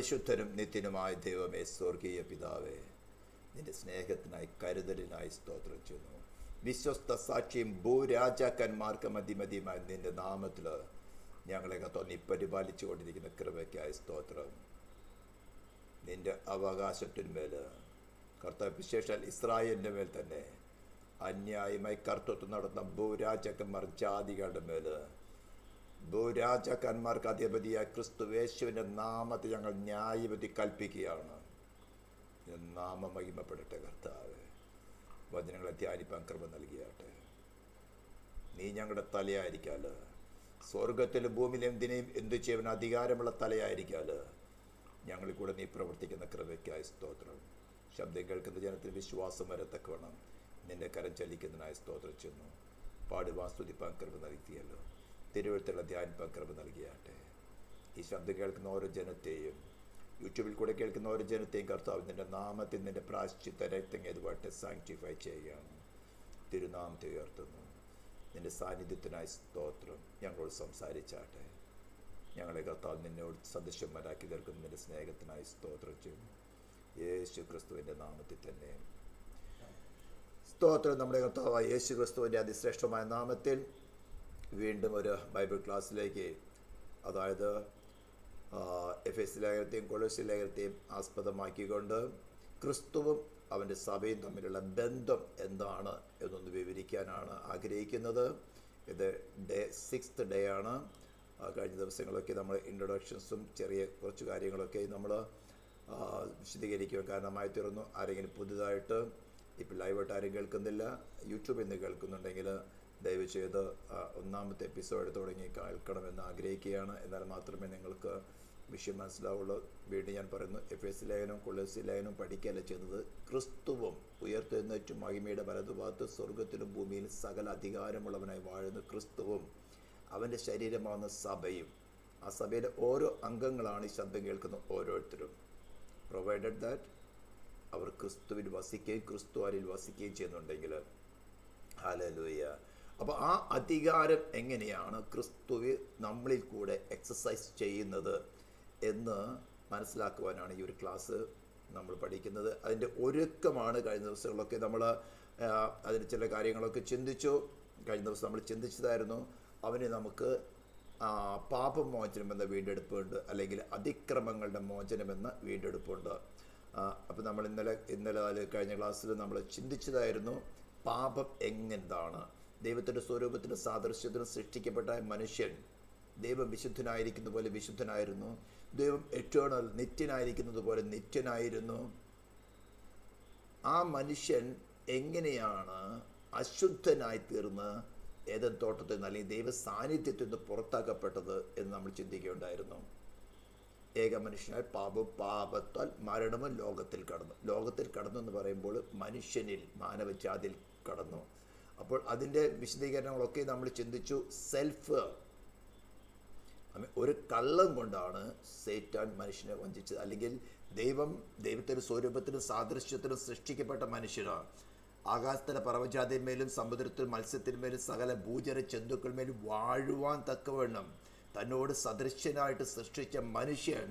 വിശുദ്ധനും നിത്യനുമായ ദൈവമേ, സ്വർഗീയ പിതാവേ, നിന്റെ സ്നേഹത്തിനായി കരുതലിനായി സ്തോത്രം ചെയ്യുന്നു. വിശ്വസ്ത സാക്ഷിയും ഭൂരാജാക്കന്മാർക്ക് മതിമതിയുമായ നിന്റെ നാമത്തിൽ ഞങ്ങളെ നീ പരിപാലിച്ചു കൊണ്ടിരിക്കുന്ന കൃപയ്ക്കായി സ്തോത്രം. നിന്റെ അവകാശത്തിന്മേൽ കർത്താവ്, വിശേഷാൽ ഇസ്രായേലിൻ്റെ മേൽ തന്നെ അന്യായമായി കർത്തൃത്വം നടത്തുന്ന ഭൂരാജാക്കന്മാർ ജാതികളുടെ മേൽ, ഭൂരാജാക്കന്മാർക്ക് അധിപതിയായ ക്രിസ്തുയേശുവിൻ്റെ നാമത്തിൽ ഞങ്ങൾ ന്യായവിധി കൽപ്പിക്കുകയാണ്. നാമം മഹിമപ്പെടട്ടെ കർത്താവേ. വചനങ്ങളെ ധ്യാനിപ്പാൻ കൃപ നൽകിയാട്ടെ. നീ ഞങ്ങളുടെ തലയായിരിക്കാല്, സ്വർഗത്തിലും ഭൂമിയിലും എന്തിനേയും എന്തു ചെയ്യുവാൻ അധികാരമുള്ള തലയായിരിക്കാല്. ഞങ്ങളിൽ കൂടെ നീ പ്രവർത്തിക്കുന്ന കൃപയ്ക്കായി സ്തോത്രം. ശബ്ദം കേൾക്കുന്ന ജനത്തിന് വിശ്വാസം വരത്തക്കവണ്ണം നിന്റെ കരം ചലിക്കുന്നതിനായി സ്തോത്രം ചെയ്യുന്നു. പാടുവാൻ സ്തുതിപ്പാൻ കൃപ നൽകിയല്ലോ. തിരുവഴുത്തുള്ള ധ്യാനിപ്പാൻ കൃപ നൽകിയാട്ടെ. ഈ ശബ്ദം കേൾക്കുന്ന ഓരോ ജനത്തെയും, യൂട്യൂബിൽ കൂടെ കേൾക്കുന്ന ഓരോ ജനത്തെയും കർത്താവ് നിന്റെ നാമത്തിൽ നിന്റെ പ്രായശ്ചിത്ത രക്തം ഏതുമായിട്ട് സാങ്ക്ടിഫൈ ചെയ്യുകയാണ്. തിരുനാമത്തെ ഉയർത്തുന്നു. നിന്റെ സാന്നിധ്യത്തിനായി സ്തോത്രം. ഞങ്ങളോട് സംസാരിച്ചാട്ടെ. ഞങ്ങളെ കർത്താവ് നിന്നോട് സദൃശ്യന്മാരാക്കി തീർക്കുന്ന നിന്റെ സ്നേഹത്തിനായി സ്തോത്രം ചെയ്യുന്നു. യേശു ക്രിസ്തുവിൻ്റെ നാമത്തിൽ തന്നെ സ്തോത്രം. നമ്മുടെ കർത്താവായ യേശു ക്രിസ്തുവിൻ്റെ അതിശ്രേഷ്ഠമായ നാമത്തിൽ വീണ്ടും ഒരു ബൈബിൾ ക്ലാസ്സിലേക്ക്, അതായത് എഫേസ്യ ലേഖനത്തെയും കൊലോസ്യ ലേഖനത്തെയും ആസ്പദമാക്കിക്കൊണ്ട് ക്രിസ്തുവും അവൻ്റെ സഭയും തമ്മിലുള്ള ബന്ധം എന്താണ് എന്നൊന്ന് വിവരിക്കാനാണ് ആഗ്രഹിക്കുന്നത്. ഇത് സിക്സ്ത് ഡേ ആണ്. കഴിഞ്ഞ ദിവസങ്ങളൊക്കെ നമ്മൾ ഇൻട്രൊഡക്ഷൻസും ചെറിയ കുറച്ച് കാര്യങ്ങളൊക്കെ നമ്മൾ വിശദീകരിക്കുവാൻ കാരണമായി തീർന്നു. ആരെങ്കിലും പുതുതായിട്ട് ഇപ്പോൾ ലൈവായിട്ട് ആരും കേൾക്കുന്നില്ല, യൂട്യൂബിൽ നിന്ന് കേൾക്കുന്നുണ്ടെങ്കിൽ ദയവ് ചെയ്ത് ഒന്നാമത്തെ എപ്പിസോഡ് തുടങ്ങി കേൾക്കണമെന്ന് ആഗ്രഹിക്കുകയാണ്. എന്നാൽ മാത്രമേ നിങ്ങൾക്ക് വിഷയം മനസ്സിലാവുള്ളൂ. വീണ്ടും ഞാൻ പറയുന്നു, എഫേസ്യ ലേഖനവും കൊലോസ്യ ലേഖനവും പഠിക്കുകയല്ല ചെയ്യുന്നത്. ക്രിസ്തുവും ഉയർത്തെഴുന്നേറ്റ് മഹിമയുടെ വലതുഭാഗത്ത് സ്വർഗത്തിലും ഭൂമിയിലും സകല അധികാരമുള്ളവനായി വാഴുന്ന ക്രിസ്തുവും അവൻ്റെ ശരീരമാകുന്ന സഭയും, ആ സഭയിലെ ഓരോ അംഗങ്ങളാണ് ഈ ശബ്ദം കേൾക്കുന്ന ഓരോരുത്തരും. പ്രൊവൈഡഡ് ദാറ്റ് അവർ ക്രിസ്തുവിൽ വസിക്കുകയും ക്രിസ്തു ആരിൽ വസിക്കുകയും ചെയ്യുന്നുണ്ടെങ്കിൽ, ഹല്ലേലൂയ. അപ്പോൾ ആ അധികാരം എങ്ങനെയാണ് ക്രിസ്തുവിൽ നമ്മളിൽ കൂടെ എക്സസൈസ് ചെയ്യുന്നത് എന്ന് മനസ്സിലാക്കുവാനാണ് ഈ ഒരു ക്ലാസ് നമ്മൾ പഠിക്കുന്നത്. അതിൻ്റെ ഒരുക്കമാണ് കഴിഞ്ഞ ദിവസങ്ങളിലൊക്കെ നമ്മൾ അതിന് ചില കാര്യങ്ങളൊക്കെ ചിന്തിച്ചു. കഴിഞ്ഞ ദിവസം നമ്മൾ ചിന്തിച്ചതായിരുന്നു, അവന് നമുക്ക് പാപമോചനമെന്ന വീണ്ടെടുപ്പുണ്ട്, അല്ലെങ്കിൽ അതിക്രമങ്ങളുടെ മോചനമെന്ന വീണ്ടെടുപ്പുണ്ട്. അപ്പം നമ്മൾ ഇന്നലെ കഴിഞ്ഞ ക്ലാസ്സിൽ നമ്മൾ ചിന്തിച്ചതായിരുന്നു, പാപം എങ്ങെന്താണ്. ദൈവത്തിൻ്റെ സ്വരൂപത്തിനും സാദൃശ്യത്തിനും സൃഷ്ടിക്കപ്പെട്ട മനുഷ്യൻ ദൈവം വിശുദ്ധനായിരിക്കുന്ന പോലെ വിശുദ്ധനായിരുന്നു. ദൈവം എറ്റേണൽ നിത്യനായിരിക്കുന്നത് പോലെ നിത്യനായിരുന്നു. ആ മനുഷ്യൻ എങ്ങനെയാണ് അശുദ്ധനായി തീർന്ന് ഏദൻ തോട്ടത്തിൽ നിന്ന് അല്ലെങ്കിൽ ദൈവ സാന്നിധ്യത്തിൽ നിന്ന് പുറത്താക്കപ്പെട്ടത് എന്ന് നമ്മൾ ചിന്തിക്കുകയുണ്ടായിരുന്നു. ഏക മനുഷ്യനായ പാപത്താൽ മരണവും ലോകത്തിൽ കടന്നു. ലോകത്തിൽ കടന്നു എന്ന് പറയുമ്പോൾ മനുഷ്യനിൽ, മാനവജാതിയിൽ കടന്നു. അപ്പോൾ അതിൻ്റെ വിശദീകരണങ്ങളൊക്കെ നമ്മൾ ചിന്തിച്ചു. സെൽഫ്, ഒരു കള്ളം കൊണ്ടാണ് സൈത്താൻ മനുഷ്യനെ വഞ്ചിച്ചത്. അല്ലെങ്കിൽ ദൈവത്തിൻ്റെ സ്വരൂപത്തിനും സാദൃശ്യത്തിനും സൃഷ്ടിക്കപ്പെട്ട മനുഷ്യനാണ്. ആകാശത്തിലെ പർവ്വജാതിന്മേലും സമുദ്രത്തിലും മത്സ്യത്തിന്മേലും സകല ഭൂചര ജന്തുക്കളുമേലും വാഴുവാൻ തക്കവണ്ണം തന്നോട് സദൃശ്യനായിട്ട് സൃഷ്ടിച്ച മനുഷ്യൻ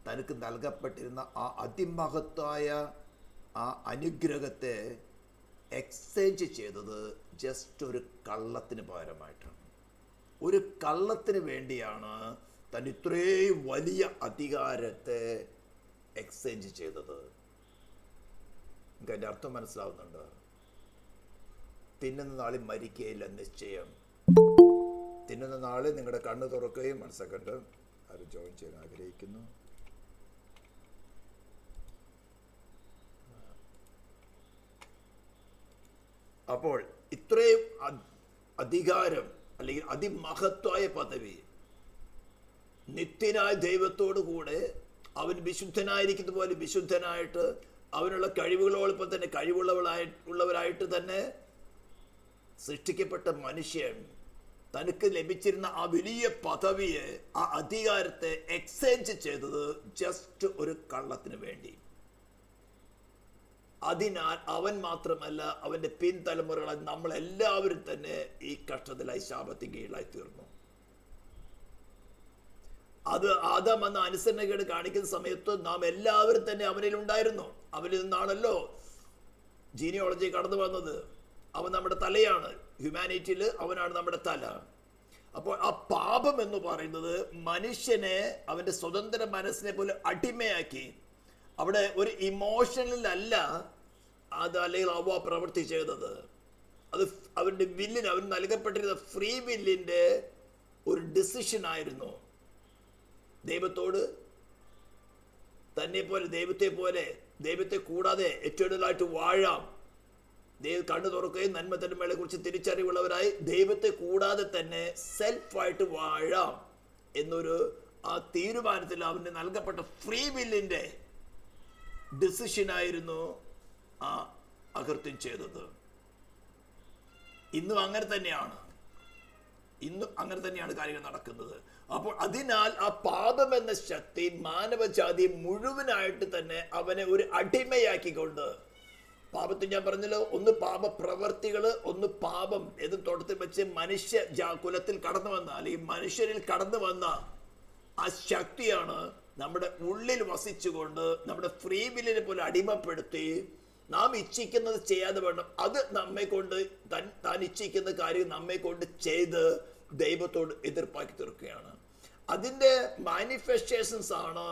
തനിക്ക് നൽകപ്പെട്ടിരുന്ന ആ അതിമഹത്തായ ആ അനുഗ്രഹത്തെ എക്സ്ചേഞ്ച് ചെയ്തത് ജസ്റ്റ് ഒരു കള്ളത്തിന് പകരമായിട്ടാണ്. ഒരു കള്ളത്തിന് വേണ്ടിയാണ് താൻ ഇത്രയും വലിയ അധികാരത്തെ എക്സ്ചേഞ്ച് ചെയ്തത്. നിങ്ങൾക്ക് അതിൻ്റെ അർത്ഥം മനസ്സിലാവുന്നുണ്ട്? തിന്നുന്ന നാളിൽ മരിക്കുകയില്ല നിശ്ചയം. തിന്നുന്ന നാളിൽ നിങ്ങളുടെ കണ്ണ് തുറക്കുകയും, മനസ്സൊക്കെ അത് ജോയിൻ ചെയ്യാൻ ആഗ്രഹിക്കുന്നു. അപ്പോൾ ഇത്രയും അധികാരം അല്ലെങ്കിൽ അതിമഹത്വായ പദവി, നിത്യനായ ദൈവത്തോടു കൂടെ അവൻ വിശുദ്ധനായിരിക്കുന്ന പോലെ വിശുദ്ധനായിട്ട്, അവനുള്ള കഴിവുകളോടൊപ്പം തന്നെ കഴിവുള്ളവരായിട്ട് തന്നെ സൃഷ്ടിക്കപ്പെട്ട മനുഷ്യൻ തനിക്ക് ലഭിച്ചിരുന്ന ആ വലിയ പദവിയെ, ആ അധികാരത്തെ എക്സ്ചേഞ്ച് ചെയ്തത് ജസ്റ്റ് ഒരു കള്ളത്തിന് വേണ്ടി. അതിനാൽ അവൻ മാത്രമല്ല, അവൻ്റെ പിൻതലമുറകളായി നമ്മളെല്ലാവരും തന്നെ ഈ കഷ്ടത്തിലായി, ശാപത്തിന് കീഴിലായി തീർന്നു. അത് ആദാം എന്ന അനുസരണക്കേട് കാണിക്കുന്ന സമയത്ത് നാം എല്ലാവരും തന്നെ അവനിൽ ഉണ്ടായിരുന്നു. അവനിൽ നിന്നാണല്ലോ ജീനിയോളജി കടന്നു വന്നത്. അവൻ നമ്മുടെ തലയാണ്. ഹ്യൂമാനിറ്റിയിൽ അവനാണ് നമ്മുടെ തല. അപ്പോൾ ആ പാപം എന്ന് പറയുന്നത് മനുഷ്യനെ അവൻ്റെ സ്വതന്ത്ര മനസ്സിനെ പോലെ അടിമയാക്കി. അവിടെ ഒരു ഇമോഷനിലല്ല അത് അല്ലെങ്കിൽ അവ പ്രവൃത്തി ചെയ്തത്. അത് അവൻ്റെ വില്ലിന്, അവന് നൽകപ്പെട്ടിരുന്ന ഫ്രീ വില്ലിൻ്റെ ഒരു ഡിസിഷൻ ആയിരുന്നു. ദൈവത്തോട് തന്നെ പോലെ, ദൈവത്തെ കൂടാതെ എറ്റേണലായിട്ട് വാഴാം. ദൈവം കണ്ണു തുറക്കുകയും നന്മ തന്മകളെ കുറിച്ച് തിരിച്ചറിവുള്ളവരായി ദൈവത്തെ കൂടാതെ തന്നെ സെൽഫായിട്ട് വാഴാം എന്നൊരു ആ തീരുമാനത്തിൽ അവന് നൽകപ്പെട്ട ഫ്രീ വില്ലിൻ്റെ ഡിസിഷനായിരുന്നു ആ അകൃത്യം ചെയ്തത്. ഇന്നും അങ്ങനെ തന്നെയാണ് കാര്യങ്ങൾ നടക്കുന്നത്. അപ്പോൾ അതിനാൽ ആ പാപം എന്ന ശക്തി മാനവജാതി മുഴുവനായിട്ട് തന്നെ അവനെ ഒരു അടിമയാക്കിക്കൊണ്ട്, പാപത്തിൽ ഞാൻ പറഞ്ഞല്ലോ, ഒന്ന് പാപപ്രവർത്തികൾ, ഒന്ന് പാപം ഏത് തുടത്തിൽ വെച്ച് മനുഷ്യ കുലത്തിൽ കടന്നു വന്ന അല്ലെങ്കിൽ മനുഷ്യരിൽ കടന്നു വന്ന ആ ശക്തിയാണ് നമ്മുടെ ഉള്ളിൽ വസിച്ചുകൊണ്ട് നമ്മുടെ ഫ്രീ വില്ലിനെ പോലെ അടിമപ്പെടുത്തി നാം ഇച്ഛിക്കുന്നത് ചെയ്യാതെ വേണം അത് നമ്മെ കൊണ്ട് താൻ ഇച്ഛിക്കുന്ന കാര്യം നമ്മെ കൊണ്ട് ചെയ്ത് ദൈവത്തോട് എതിർപ്പാക്കി തീർക്കുകയാണ്. അതിൻ്റെ മാനിഫെസ്റ്റേഷൻസ് ആണ്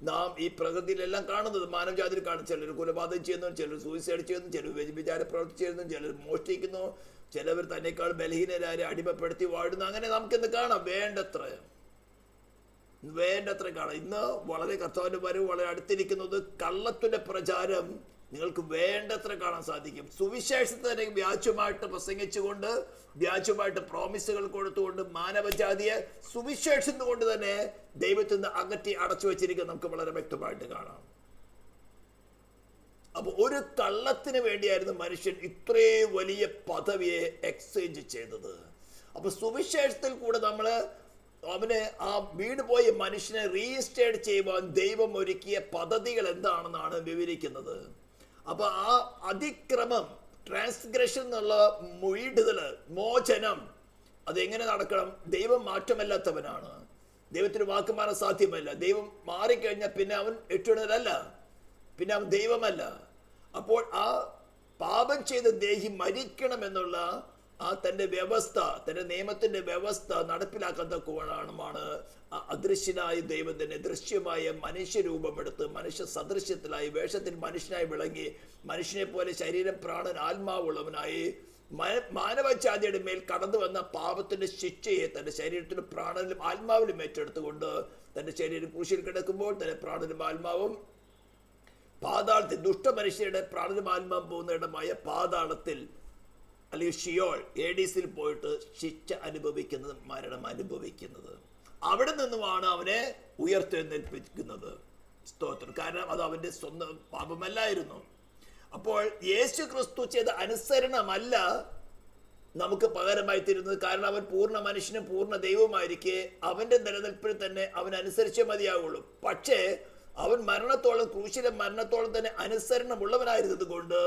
നാം ഈ പ്രകൃതിയിലെല്ലാം കാണുന്നത്. മാനവജാതിയിൽ കാണും. ചിലർ കൊലപാതകം ചെയ്യുന്നു, ചിലർ സൂയിസൈഡ് ചെയ്യുന്നു, ചിലർ വ്യഭിചാര പ്രവൃത്തി ചെയ്യുന്നു, ചിലർ മോഷ്ടിക്കുന്നു, ചിലവർ തന്നെക്കാൾ ബലഹീനരാരെ അടിമപ്പെടുത്തി വാഴുന്നു. അങ്ങനെ നമുക്കിന്ന് കാണാം. വേണ്ടത്ര കാണാം. ഇന്ന് വളരെ കർത്താവിൻ്റെ വരവ് വളരെ അടുത്തിരിക്കുന്നത്. കള്ളത്തിൻ്റെ പ്രചാരം നിങ്ങൾക്ക് വേണ്ടത്ര കാണാൻ സാധിക്കും. സുവിശേഷത്തെ തന്നെ വ്യാജമായിട്ട് പ്രസംഗിച്ചുകൊണ്ട്, വ്യാജമായിട്ട് പ്രോമിസുകൾ കൊടുത്തുകൊണ്ട് മാനവജാതിയെ സുവിശേഷം കൊണ്ട് തന്നെ ദൈവത്തിൽ നിന്ന് അകറ്റി അടച്ചു വെച്ചിരിക്കുന്നത് നമുക്ക് വളരെ വ്യക്തമായിട്ട് കാണാം. അപ്പൊ ഒരു കള്ളത്തിന് വേണ്ടിയായിരുന്നു മനുഷ്യൻ ഇത്രയും വലിയ പദവിയെ എക്സ്ചേഞ്ച് ചെയ്തത്. അപ്പൊ സുവിശേഷത്തിൽ കൂടെ അവന് ആ വീട് പോയ മനുഷ്യനെ റീഇൻസ്റ്റേറ്റ് ചെയ്യുവാൻ ദൈവം ഒരുക്കിയ പദ്ധതികൾ എന്താണെന്നാണ് വിവരിക്കുന്നത്. അപ്പൊ ആ അതിക്രമം, ട്രാൻസ്ഗ്രഷൻ എന്നുള്ള മോചനം അതെങ്ങനെ നടക്കണം? ദൈവം മാറ്റമല്ലാത്തവനാണ്. ദൈവത്തിന് വാക്ക് മാറാൻ സാധ്യമല്ല. ദൈവം മാറിക്കഴിഞ്ഞാൽ പിന്നെ അവൻ എട്ടുണരല്ല, പിന്നെ അവൻ ദൈവമല്ല. അപ്പോൾ ആ പാപം ചെയ്ത ദേഹി മരിക്കണമെന്നുള്ള ആ തൻ്റെ വ്യവസ്ഥ, തൻ്റെ നിയമത്തിൻ്റെ വ്യവസ്ഥ നടപ്പിലാക്കാൻ തക്കവണ്ണമാണ് അദൃശ്യനായ ദൈവം തന്നെ ദൃശ്യമായ മനുഷ്യരൂപമെടുത്ത് മനുഷ്യ സദൃശ്യത്തിലായി വേഷത്തിൽ മനുഷ്യനായി വിളങ്ങി മനുഷ്യനെ പോലെ ശരീരം, പ്രാണൻ, ആത്മാവുള്ളവനായി മാനവജാതിയുടെ മേൽ കടന്നു വന്ന പാപത്തിന്റെ ശിക്ഷയെ തൻ്റെ ശരീരത്തിലും പ്രാണനിലും ആത്മാവിലും ഏറ്റെടുത്തുകൊണ്ട് തൻ്റെ ശരീരം ക്രൂശിൽ കിടക്കുമ്പോൾ തൻ്റെ പ്രാണനും ആത്മാവും പാതാളത്തിൽ, ദുഷ്ടമനുഷ്യരുടെ പ്രാണനും ആത്മാവും പോകുന്ന ഇടമായ പാതാളത്തിൽ അല്ലെങ്കിൽ ഷിയോൾ, ഏഡീസിൽ പോയിട്ട് ശിക്ഷ അനുഭവിക്കുന്നത്, മരണം അനുഭവിക്കുന്നത്. അവിടെ നിന്നുമാണ് അവനെ ഉയർത്തെഴുന്നേൽപ്പിക്കുന്നത്. സ്തോത്രം. കാരണം അത് അവൻ്റെ സ്വന്തം പാപമല്ലായിരുന്നു. അപ്പോൾ യേശു ക്രിസ്തു ചെയ്ത അനുസരണമല്ല നമുക്ക് പകരമായി തരുന്നത്. കാരണം അവൻ പൂർണ്ണ മനുഷ്യനും പൂർണ്ണ ദൈവവുമായിരിക്കെ അവൻ്റെ നിലനിൽപ്പിൽ തന്നെ അവൻ അനുസരിച്ചേ മതിയാവുള്ളൂ. പക്ഷേ അവൻ മരണത്തോളം, ക്രൂശിലെ മരണത്തോളം തന്നെ അനുസരണമുള്ളവനായിരുന്നത് കൊണ്ട്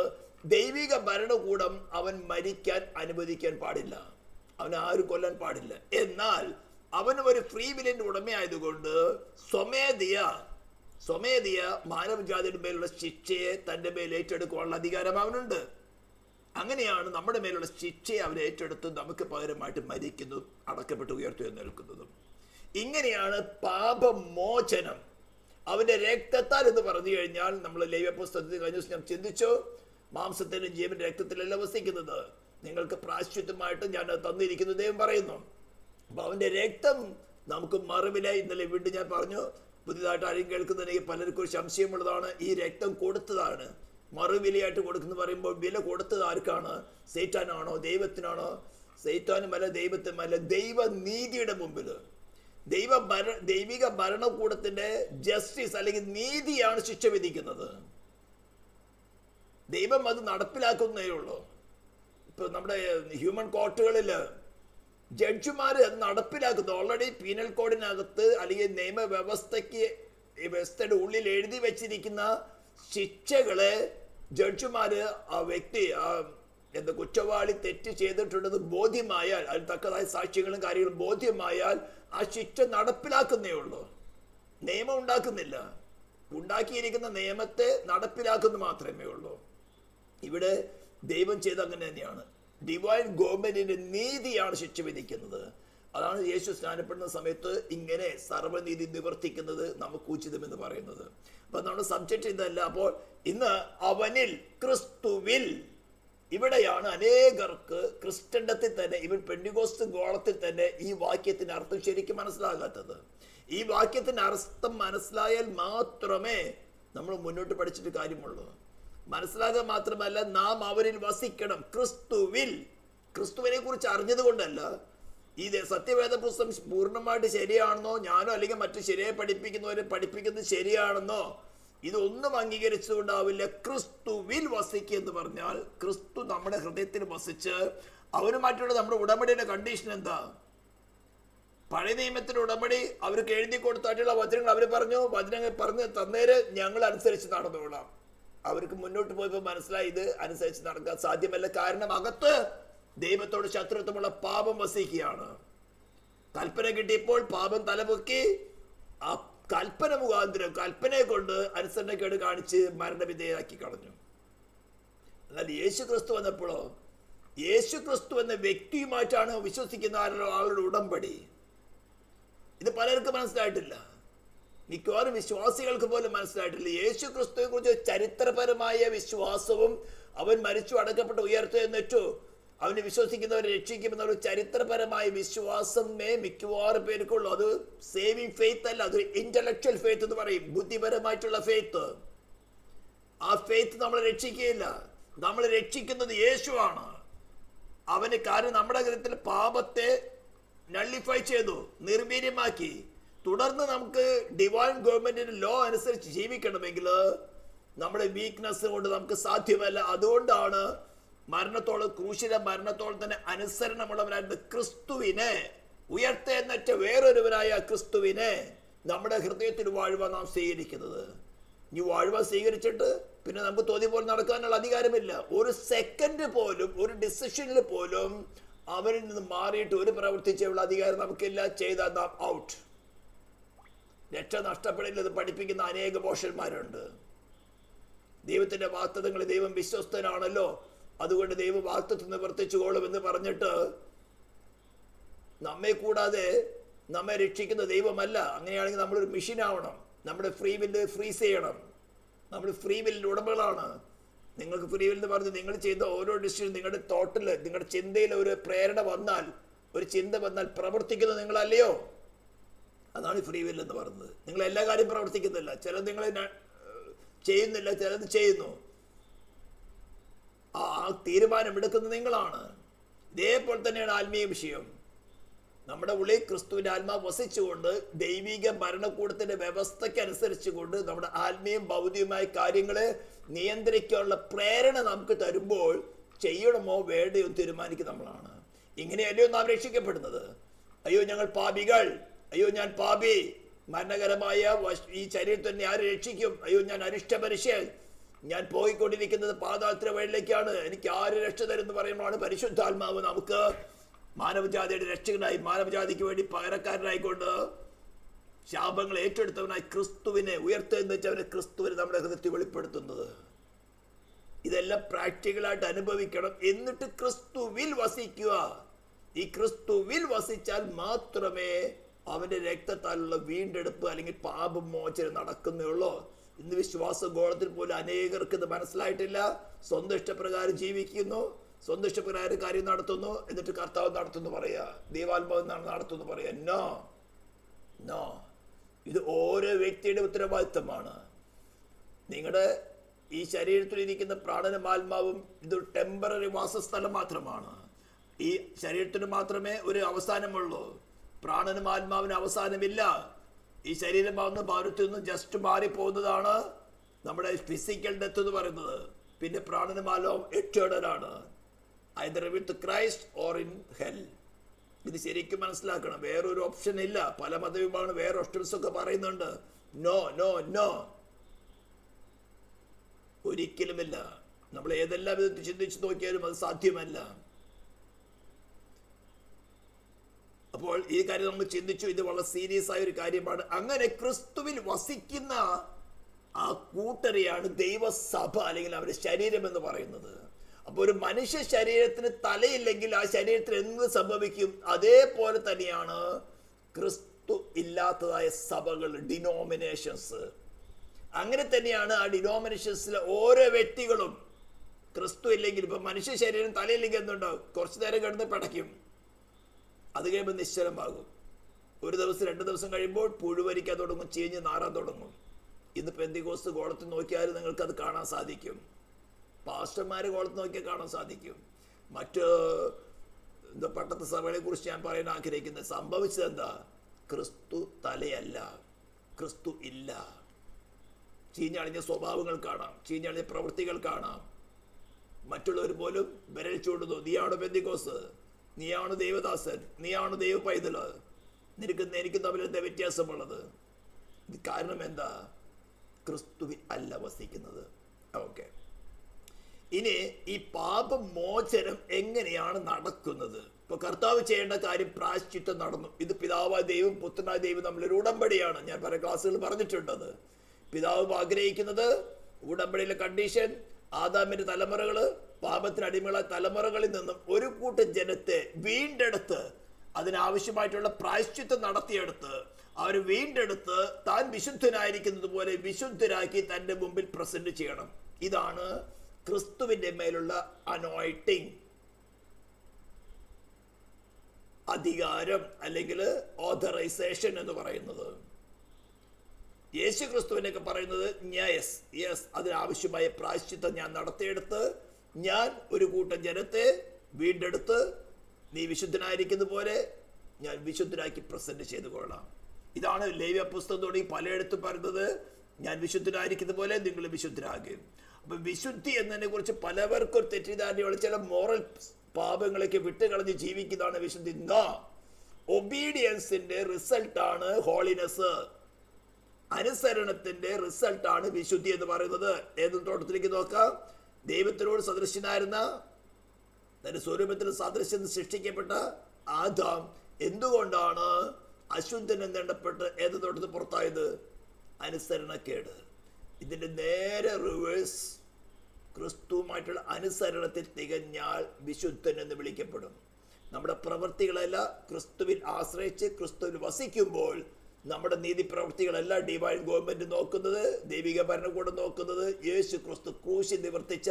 ദൈവിക ഭരണകൂടം അവൻ മരിക്കാൻ അനുവദിക്കാൻ പാടില്ല, അവനെ ആരും കൊല്ലാൻ പാടില്ല. എന്നാൽ അവന് ഒരു ഫ്രീ വില്ലിന്റെ ഉടമയായതുകൊണ്ട് സ്വമേധിയ മാനവജാതിയുടെ മേലുള്ള ശിക്ഷയെ തൻ്റെ മേൽ ഏറ്റെടുക്കാനുള്ള അധികാരം അവനുണ്ട്. അങ്ങനെയാണ് നമ്മുടെ മേലുള്ള ശിക്ഷയെ അവൻ ഏറ്റെടുത്ത് നമുക്ക് പകരമായിട്ട് മരിക്കുന്നു, അടക്കപ്പെട്ട് ഉയർത്തെഴുന്നേൽക്കുന്നതും. ഇങ്ങനെയാണ് പാപമോചനം അവന്റെ രക്തത്താൽ എന്ന് പറഞ്ഞു കഴിഞ്ഞാൽ, നമ്മൾ ലേവ്യ പുസ്തകത്തിൽ കഴിഞ്ഞ ദിവസം ഞാൻ ചിന്തിച്ചു, മാംസത്തിനും ജീവന്റെ രക്തത്തിലല്ല വസിക്കുന്നത്, നിങ്ങൾക്ക് പ്രായശ്ചിത്തമായിട്ട് ഞാൻ തന്നിരിക്കുന്നു ദൈവം പറയുന്നു. അപ്പൊ അവന്റെ രക്തം നമുക്ക് മറുവില. ഇന്നലെ വീണ്ടും ഞാൻ പറഞ്ഞു, പുതിയതായിട്ട് ആരും കേൾക്കുന്നതിന് പലർക്കും ഒരു സംശയമുള്ളതാണ്. ഈ രക്തം കൊടുത്തതാണ്, മറുവിലയായിട്ട് കൊടുക്കുന്നു പറയുമ്പോൾ വില കൊടുത്തത് ആർക്കാണ്? സൈത്താനാണോ ദൈവത്തിനാണോ? സൈത്താനുമല്ല ദൈവത്തിനുമല്ല, ദൈവനീതിയുടെ മുമ്പിൽ ദൈവിക ഭരണകൂടത്തിന്റെ ജസ്റ്റിസ് അല്ലെങ്കിൽ നീതിയാണ് ശിക്ഷ വിധിക്കുന്നത്. ദൈവം അത് നടപ്പിലാക്കുന്നേ ഉള്ളൂ. ഇപ്പൊ നമ്മുടെ ഹ്യൂമൻ കോർട്ടുകളിൽ ജഡ്ജിമാർ അത് നടപ്പിലാക്കുന്നു. ഓൾറെഡി പീനൽ കോഡിനകത്ത് അല്ലെങ്കിൽ വ്യവസ്ഥയുടെ ഉള്ളിൽ എഴുതി വെച്ചിരിക്കുന്ന ശിക്ഷകളെ ജഡ്ജിമാര് ആ വ്യക്തി, ആ എന്ത് കുറ്റവാളി തെറ്റ് ചെയ്തിട്ടുണ്ടെന്ന് ബോധ്യമായാൽ, അതിന് തക്കതായ സാക്ഷ്യങ്ങളും കാര്യങ്ങളും ബോധ്യമായാൽ ആ ശിക്ഷ നടപ്പിലാക്കുന്നേ ഉള്ളൂ. നിയമം ഉണ്ടാക്കുന്നില്ല. ഉണ്ടാക്കിയിരിക്കുന്ന നിയമത്തെ നടപ്പിലാക്കുന്ന മാത്രമേ ഉള്ളൂ. ഇവിടെ ദൈവം ചെയ്ത അങ്ങനെ തന്നെയാണ്. ഡിവൈൻ ഗവൺമെന്റിന്റെ നീതിയാണ് ശിക്ഷ വിധിക്കുന്നത്. അതാണ് യേശു സ്നാനപ്പെടുന്ന സമയത്ത് ഇങ്ങനെ സർവ്വനീതി നിവർത്തിക്കുന്നത് നമുക്ക് ഉചിതമെന്ന് പറയുന്നത്. അപ്പൊ നമ്മുടെ സബ്ജക്റ്റ് ഇതല്ല. അപ്പോൾ ഇന്ന് അവനിൽ, ക്രിസ്തുവിൽ, ഇവിടെയാണ് അനേകർക്ക് ക്രിസ്ത്യൻഡത്തിൽ തന്നെ, ഇവൻ പെന്തിക്കോസ്ത് ഗോളത്തിൽ തന്നെ ഈ വാക്യത്തിന്റെ അർത്ഥം ശരിക്കും മനസ്സിലാകാത്തത്. ഈ വാക്യത്തിന്റെ അർത്ഥം മനസ്സിലായാൽ മാത്രമേ നമ്മൾ മുന്നോട്ട് പഠിച്ചിട്ട് കാര്യമുള്ളൂ. മനസ്സിലാക്കുക മാത്രമല്ല, നാം അവരിൽ വസിക്കണം. ക്രിസ്തുവിൽ, ക്രിസ്തുവിനെ കുറിച്ച് അറിഞ്ഞത് കൊണ്ടല്ല. ഈ സത്യവേദ പുസ്തകം പൂർണ്ണമായിട്ട് ശരിയാണെന്നോ, ഞാനോ അല്ലെങ്കിൽ മറ്റു ശരിയായി പഠിപ്പിക്കുന്നവരെ പഠിപ്പിക്കുന്നത് ശരിയാണെന്നോ ഇതൊന്നും അംഗീകരിച്ചുകൊണ്ടാവില്ല. ക്രിസ്തുവിൽ വസിക്കുക എന്ന് പറഞ്ഞാൽ ക്രിസ്തു നമ്മുടെ ഹൃദയത്തിൽ വസിച്ച് അവരുമായിട്ടുള്ള നമ്മുടെ ഉടമ്പടിയുടെ കണ്ടീഷൻ എന്താ? പഴയ നിയമത്തിന്റെ ഉടമ്പടി അവർക്ക് എഴുതി കൊടുത്തായിട്ടുള്ള വചനങ്ങൾ അവർ പറഞ്ഞു, വചനങ്ങൾ പറഞ്ഞ് തന്നേര് ഞങ്ങൾ അനുസരിച്ച് നടന്നോളാം. അവർക്ക് മുന്നോട്ട് പോയപ്പോൾ മനസ്സിലായി ഇത് അനുസരിച്ച് നടക്കാൻ സാധ്യമല്ല. കാരണം അകത്ത് ദൈവത്തോട് ശത്രുത്വമുള്ള പാപം വസിക്കുകയാണ്. കൽപ്പന കിട്ടിയപ്പോൾ പാപം തലപൊക്കി ആ കൽപ്പന മുഖാന്തരം, കൽപ്പനയെ കൊണ്ട് അനുസരണക്കേട് കാണിച്ച് മരണവിധേയരാക്കി കളഞ്ഞു. എന്നാൽ യേശു ക്രിസ്തു വന്നപ്പോഴോ, യേശു ക്രിസ്തു എന്ന വ്യക്തിയുമായിട്ടാണ് വിശ്വസിക്കുന്ന ആളുടെ ഉടമ്പടി. ഇത് പലർക്കും മനസ്സിലായിട്ടില്ല. മിക്കവാറും വിശ്വാസികൾക്ക് പോലും മനസ്സിലായിട്ടില്ല. യേശു ക്രിസ്തുവിനെ കുറിച്ച് ചരിത്രപരമായ വിശ്വാസവും അവൻ മരിച്ചു അടക്കപ്പെട്ട് ഉയർത്തെഴുന്നേറ്റു അവന് വിശ്വസിക്കുന്നവരെ രക്ഷിക്കുമെന്ന ഒരു ചരിത്രപരമായ വിശ്വാസമേ മിക്കവാറും പേർക്കുള്ളൂ. അത് സേവിങ് ഫെയ്ത്ത് അല്ല, അത് ഇന്റലക്ച്വൽ ഫെയ്ത്ത് എന്ന് പറയും, ബുദ്ധിപരമായിട്ടുള്ള ഫെയ്ത്ത്. ആ ഫെയ്ത്ത് നമ്മളെ രക്ഷിക്കുകയില്ല. നമ്മളെ രക്ഷിക്കുന്നത് യേശുവാണ്. അവന് കാരണം നമ്മുടെ കാര്യത്തിൽ പാപത്തെ നള്ളിഫൈ ചെയ്തു, നിർവീര്യമാക്കി. തുടർന്ന് നമുക്ക് ഡിവൈൻ ഗവൺമെന്റിന്റെ ലോ അനുസരിച്ച് ജീവിക്കണമെങ്കിൽ നമ്മുടെ വീക്ക്നെസ് കൊണ്ട് നമുക്ക് സാധ്യമല്ല. അതുകൊണ്ടാണ് മരണത്തോളം, ക്രൂശിലെ മരണത്തോളം തന്നെ അനുസരണമുള്ളവനായിരുന്ന ക്രിസ്തുവിനെ, ഉയർത്തെഴുന്നേറ്റ വേറൊരുവനായ ക്രിസ്തുവിനെ നമ്മുടെ ഹൃദയത്തിൽ വാഴുവാൻ നാം സ്വീകരിക്കുന്നത്. ഈ വാഴുവാൻ സ്വീകരിച്ചിട്ട് പിന്നെ നമുക്ക് തോന്നിയ പോലെ നടക്കാനുള്ള അധികാരമില്ല. ഒരു സെക്കൻഡ് പോലും, ഒരു ഡിസിഷനിൽ പോലും അവരിൽ നിന്ന് മാറിയിട്ട് ഒരു പ്രവൃത്തി ചെയ്യാനുള്ള അധികാരം നമുക്കില്ല. ചെയ്താൽ നാം ഔട്ട്. രക്ഷ നഷ്ടപ്പെടില്ലെന്ന് പഠിപ്പിക്കുന്ന അനേക മോശന്മാരുണ്ട്. ദൈവത്തിന്റെ വാഗ്ദത്തങ്ങളിൽ ദൈവം വിശ്വസ്തനാണല്ലോ, അതുകൊണ്ട് ദൈവ വാഗ്ദത്തം നിവർത്തിച്ചുകൊള്ളും എന്ന് പറഞ്ഞിട്ട് നമ്മെ കൂടാതെ നമ്മെ രക്ഷിക്കുന്ന ദൈവമല്ല. അങ്ങനെയാണെങ്കിൽ നമ്മളൊരു മെഷീൻ ആവണം. നമ്മുടെ ഫ്രീ വില്ല് ഫ്രീസ് ചെയ്യണം. നമ്മൾ ഫ്രീ വില്ലിന്റെ ഉടമകളാണ്. നിങ്ങൾക്ക് ഫ്രീ വിൽ എന്ന് പറഞ്ഞ് നിങ്ങൾ ചെയ്ത ഓരോ ഡിസിഷനും നിങ്ങളുടെ തോട്ടിൽ, നിങ്ങളുടെ ചിന്തയിൽ ഒരു പ്രേരണ വന്നാൽ, ഒരു ചിന്ത വന്നാൽ പ്രവർത്തിക്കുന്നത് നിങ്ങളല്ലയോ? അതാണ് ഫ്രീ വിൽ എന്ന് പറയുന്നത്. നിങ്ങൾ എല്ലാ കാര്യം പ്രവർത്തിക്കുന്നില്ല. ചിലത് നിങ്ങൾ ചെയ്യുന്നില്ല, ചിലത് ചെയ്യുന്നു. ആ തീരുമാനം എടുക്കുന്നത് നിങ്ങളാണ്. ഇതേപോലെ തന്നെയാണ് ആത്മീയ വിഷയം. നമ്മുടെ ഉള്ളിൽ ക്രിസ്തുവിന്റെ ആത്മാവ് വസിച്ചുകൊണ്ട് ദൈവിക ഭരണകൂടത്തിന്റെ വ്യവസ്ഥയ്ക്ക് അനുസരിച്ചുകൊണ്ട് നമ്മുടെ ആത്മീയം ഭൗതികമായ കാര്യങ്ങളെ നിയന്ത്രിക്കാനുള്ള പ്രേരണ നമുക്ക് തരുമ്പോൾ ചെയ്യണമോ വേണ്ടയോ തീരുമാനിക്കുക നമ്മളാണ്. ഇങ്ങനെയല്ലയോ നാം രക്ഷിക്കപ്പെടുന്നത്? അയ്യോ ഞങ്ങൾ പാപികൾ, അയ്യോ ഞാൻ പാപി, മരണകരമായ ഈ ശരീരത്തിൽ തന്നെ ആര് രക്ഷിക്കും? അയ്യോ ഞാൻ അരിഷ്ട മനുഷ്യൻ, ഞാൻ പോയിക്കൊണ്ടിരിക്കുന്നത് പാതാളത്തിന്റെ വഴിയിലേക്കാണ്, എനിക്ക് ആര് രക്ഷ തരുമെന്ന് പറയുമ്പോഴാണ് പരിശുദ്ധാത്മാവ് നമുക്ക് മാനവജാതിയുടെ രക്ഷകനായി, മാനവജാതിക്ക് വേണ്ടി പകരക്കാരനായിക്കൊണ്ട് ശാപങ്ങൾ ഏറ്റെടുത്തവനായി ക്രിസ്തുവിനെ ഉയർത്തെഴുന്നേറ്റവനെ, ക്രിസ്തുവിനെ നമ്മുടെ ഹൃദയത്തിൽ വെളിപ്പെടുത്തുന്നത്. ഇതെല്ലാം പ്രാക്ടിക്കലായിട്ട് അനുഭവിക്കണം. എന്നിട്ട് ക്രിസ്തുവിൽ വസിക്കുക. ഈ ക്രിസ്തുവിൽ വസിച്ചാൽ മാത്രമേ അവന്റെ രക്തത്താലുള്ള വീണ്ടെടുപ്പ് അല്ലെങ്കിൽ പാപമോചനം നടക്കുന്നേയുള്ളൂ. ഇന്ന് വിശ്വാസ ഗോളത്തിൽ പോലും അനേകർക്ക് ഇത് മനസ്സിലായിട്ടില്ല. സ്വന്തം ഇഷ്ടപ്രകാരം ജീവിക്കുന്നു, സ്വന്തം ഇഷ്ടപ്രകാരം കാര്യം നടത്തുന്നു, എന്നിട്ട് കർത്താവ് നടത്തുന്നു പറയാ, ദൈവാത്മാവ് നടത്തുന്നു പറയാ. നോ നോ, ഇത് ഓരോ വ്യക്തിയുടെ ഉത്തരവാദിത്തമാണ്. നിങ്ങളുടെ ഈ ശരീരത്തിലിരിക്കുന്ന പ്രാണനും ആത്മാവും ഇതൊരു ടെമ്പററി വാസസ്ഥലം മാത്രമാണ്. ഈ ശരീരത്തിന് മാത്രമേ ഒരു അവസാനമുള്ളൂ. പ്രാണനും ആത്മാവിന് അവസാനമില്ല. ഈ ശരീരമാവുന്ന ഭാരത്തിൽ നിന്ന് ജസ്റ്റ് മാറിപ്പോകുന്നതാണ് നമ്മുടെ ഫിസിക്കൽ ഡെത്ത് എന്ന് പറയുന്നത്. പിന്നെ പ്രാണനും ആത്മാവും എറ്റേണലാണ്, either with Christ or in hell. ഇത് ശരിക്കും മനസ്സിലാക്കണം. വേറൊരു ഓപ്ഷൻ ഇല്ല. പല മതവിഭാഗങ്ങൾ വേറെ ഓപ്ഷൻസ് ഒക്കെ പറയുന്നുണ്ട്. നോ നോ നോ, ഒരിക്കലുമില്ല. നമ്മൾ ഏതെല്ലാം വിധത്തിൽ ചിന്തിച്ചു നോക്കിയാലും അത് സാധ്യമല്ല. അപ്പോൾ ഈ കാര്യം നമ്മൾ ചിന്തിച്ചു, ഇത് വളരെ സീരിയസ് ആയ ഒരു കാര്യമാണ്. അങ്ങനെ ക്രിസ്തുവിൽ വസിക്കുന്ന ആ കൂട്ടരെയാണ് ദൈവസഭ അല്ലെങ്കിൽ അവരുടെ ശരീരം എന്ന് പറയുന്നത്. അപ്പോൾ ഒരു മനുഷ്യ ശരീരത്തിന് തലയില്ലെങ്കിൽ ആ ശരീരത്തിന് എന്ത് സംഭവിക്കും? അതേപോലെ തന്നെയാണ് ക്രിസ്തു ഇല്ലാത്തതായ സഭകൾ, ഡിനോമിനേഷൻസ്. അങ്ങനെ തന്നെയാണ് ആ ഡിനോമിനേഷൻസിലെ ഓരോ വ്യക്തികളും. ക്രിസ്തു ഇല്ലെങ്കിൽ, ഇപ്പൊ മനുഷ്യ ശരീരം തലയില്ലെങ്കിൽ എന്തുണ്ടാവും? കുറച്ചു നേരം കിടന്ന് പിടയ്ക്കും, അത് കഴിയുമ്പോൾ നിശ്ചലമാകും. ഒരു ദിവസം 2 ദിവസം കഴിയുമ്പോൾ പുഴുവരിക്കാൻ തുടങ്ങും, ചീഞ്ഞ് നാറാൻ തുടങ്ങും. ഇന്ന് പെന്തിക്കോസ്ത് കോളത്തിൽ നോക്കിയാൽ നിങ്ങൾക്ക് അത് കാണാൻ സാധിക്കും. പാസ്റ്റർമാരെ കോളത്തിൽ നോക്കിയാൽ കാണാൻ സാധിക്കും. മറ്റ് പട്ടത്ത സഭകളെ കുറിച്ച് ഞാൻ പറയാൻ ആഗ്രഹിക്കുന്നത്, സംഭവിച്ചത് എന്താ? ക്രിസ്തു തലയല്ല, ക്രിസ്തു ഇല്ല. ചീഞ്ഞളിഞ്ഞ സ്വഭാവങ്ങൾ കാണാം, ചീഞ്ഞളിഞ്ഞ പ്രവൃത്തികൾ കാണാം. മറ്റുള്ളവർ പോലും വിരൽ ചൂണ്ടുന്നു, നീയാണ് പെന്തിക്കോസ്ത്, നീയാണ് ദൈവദാസൻ, നീയാണ് ദൈവ പൈതല്, എനിക്ക് തമ്മിൽ എന്താ വ്യത്യാസമുള്ളത്? ഇത് കാരണം എന്താ? ക്രിസ്തുവിൽ അല്ല വസിക്കുന്നത്. ഓക്കെ, ഇനി ഈ പാപമോചനം എങ്ങനെയാണ് നടക്കുന്നത്? ഇപ്പൊ കർത്താവ് ചെയ്യേണ്ട കാര്യം പ്രായശ്ചിത്തം നടന്നു. ഇത് പിതാവായ ദൈവം പുത്രനായ ദൈവം തമ്മിലൊരു ഉടമ്പടിയാണ്. ഞാൻ പല ക്ലാസ്സുകൾ പറഞ്ഞിട്ടുണ്ടത്. പിതാവ് ആഗ്രഹിക്കുന്നത്, ഉടമ്പടിയിലെ കണ്ടീഷൻ, ആദാമിന്റെ തലമുറകള് പാപത്തിന് അടിമകളായ തലമുറകളിൽ നിന്നും ഒരു കൂട്ടം ജനത്തെ വീണ്ടെടുത്ത് അതിനാവശ്യമായിട്ടുള്ള പ്രായശ്ചിത്തം നടത്തിയെടുത്ത് അവർ വീണ്ടെടുത്ത് താൻ വിശുദ്ധനായിരിക്കുന്നത് പോലെ വിശുദ്ധരാക്കി തന്റെ മുമ്പിൽ പ്രസന്റ് ചെയ്യണം. ഇതാണ് ക്രിസ്തുവിന്റെ മേലുള്ള അനോയിട്ടിങ്, അധികാരം അല്ലെങ്കിൽ ഓഥറൈസേഷൻ എന്ന് പറയുന്നത്. യേശു ക്രിസ്തുവിനൊക്കെ പറയുന്നത് യെസ്, അതിനാവശ്യമായ പ്രായശ്ചിത്തം ഞാൻ നടത്തിയെടുത്ത് ഞാൻ ഒരു കൂട്ടം ജനത്തെ വീണ്ടെടുത്ത് നീ വിശുദ്ധനായിരിക്കുന്ന പോലെ ഞാൻ വിശുദ്ധനാക്കി പ്രസന്റ് ചെയ്തു കൊള്ളാം. ഇതാണ് ലേവ്യ പുസ്തകം തുടങ്ങി പലയിടത്തും പറയുന്നത്, ഞാൻ വിശുദ്ധനായിരിക്കുന്ന പോലെ നിങ്ങൾ വിശുദ്ധരാകും. അപ്പൊ വിശുദ്ധി എന്നതിനെ കുറിച്ച് പലവർക്കും ഒരു തെറ്റിദ്ധാരണയുള്ള ചില മോറൽ പാപങ്ങളൊക്കെ വിട്ടുകളഞ്ഞ് ജീവിക്കുന്നതാണ് വിശുദ്ധി. ഒബീഡിയൻസിന്റെ റിസൾട്ടാണ് ഹോളിനെസ്. അനുസരണത്തിന്റെ റിസൾട്ടാണ് വിശുദ്ധി എന്ന് പറയുന്നത്. ഏതും തോട്ടത്തിലേക്ക് നോക്കാം. ദൈവത്തിനോട് സദൃശ്യനായിരുന്ന, തന്റെ സ്വരൂപത്തിൽ സാദൃശ്യം സൃഷ്ടിക്കപ്പെട്ട ആദാം എന്തുകൊണ്ടാണ് അശുദ്ധൻ എന്നെണ്ണപ്പെട്ട് ഏത് തോട്ടത്തിൽ പുറത്തായത്? അനുസരണക്കേട്. ഇതിന്റെ നേരെ റിവേഴ്സ്, ക്രിസ്തുവുമായിട്ടുള്ള അനുസരണത്തിൽ തികഞ്ഞാൽ വിശുദ്ധൻ എന്ന് വിളിക്കപ്പെടും. നമ്മുടെ പ്രവൃത്തികളല്ല ക്രിസ്തുവിൽ ആശ്രയിച്ച് ക്രിസ്തുവിൽ വസിക്കുമ്പോൾ നമ്മുടെ നീതി പ്രവൃത്തികളല്ല ഡിവൈൻ ഗവൺമെന്റ് നോക്കുന്നത്, ദൈവിക ഭരണകൂടം നോക്കുന്നത്. യേശു ക്രിസ്തു ക്രൂശിൽ നിവർത്തിച്ച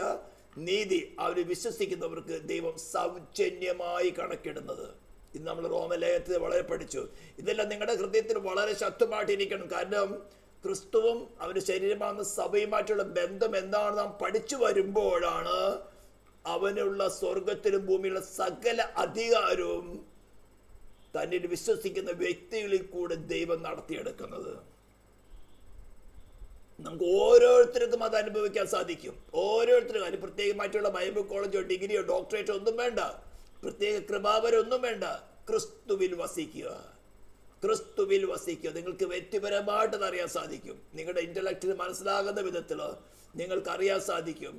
നീതി അവര് വിശ്വസിക്കുന്നവർക്ക് ദൈവം സൗജന്യമായി കണക്കിടുന്നത്. ഇത് നമ്മൾ റോമലേഖനത്തിൽ വളരെ പഠിച്ചു. ഇതെല്ലാം നിങ്ങളുടെ ഹൃദയത്തിൽ വളരെ ശക്തമായിട്ടിരിക്കണം. കാരണം ക്രിസ്തുവും അവന്റെ ശരീരമാകുന്ന സഭയുമായിട്ടുള്ള ബന്ധം എന്താണ് നാം പഠിച്ചു വരുമ്പോഴാണ് അവനുള്ള സ്വർഗത്തിലും ഭൂമിയിലുള്ള സകല അധികാരവും തന്നിൽ വിശ്വസിക്കുന്ന വ്യക്തികളിൽ കൂടെ ദൈവം നടത്തിയെടുക്കുന്നത്. നമുക്ക് ഓരോരുത്തർക്കും അത് അനുഭവിക്കാൻ സാധിക്കും. ഓരോരുത്തർക്കും അതിന് പ്രത്യേകമായിട്ടുള്ള ബൈബിൾ കോളേജോ ഡിഗ്രിയോ ഡോക്ടറേറ്റോ ഒന്നും വേണ്ട, പ്രത്യേക കൃപാവരൊന്നും വേണ്ട. ക്രിസ്തുവിൽ വസിക്കുക, ക്രിസ്തുവിൽ വസിക്കുക. നിങ്ങൾക്ക് വ്യക്തിപരമായിട്ട് അത് അറിയാൻ സാധിക്കും. നിങ്ങളുടെ ഇന്റലക്റ്റിന് മനസ്സിലാകുന്ന വിധത്തിൽ നിങ്ങൾക്ക് അറിയാൻ സാധിക്കും.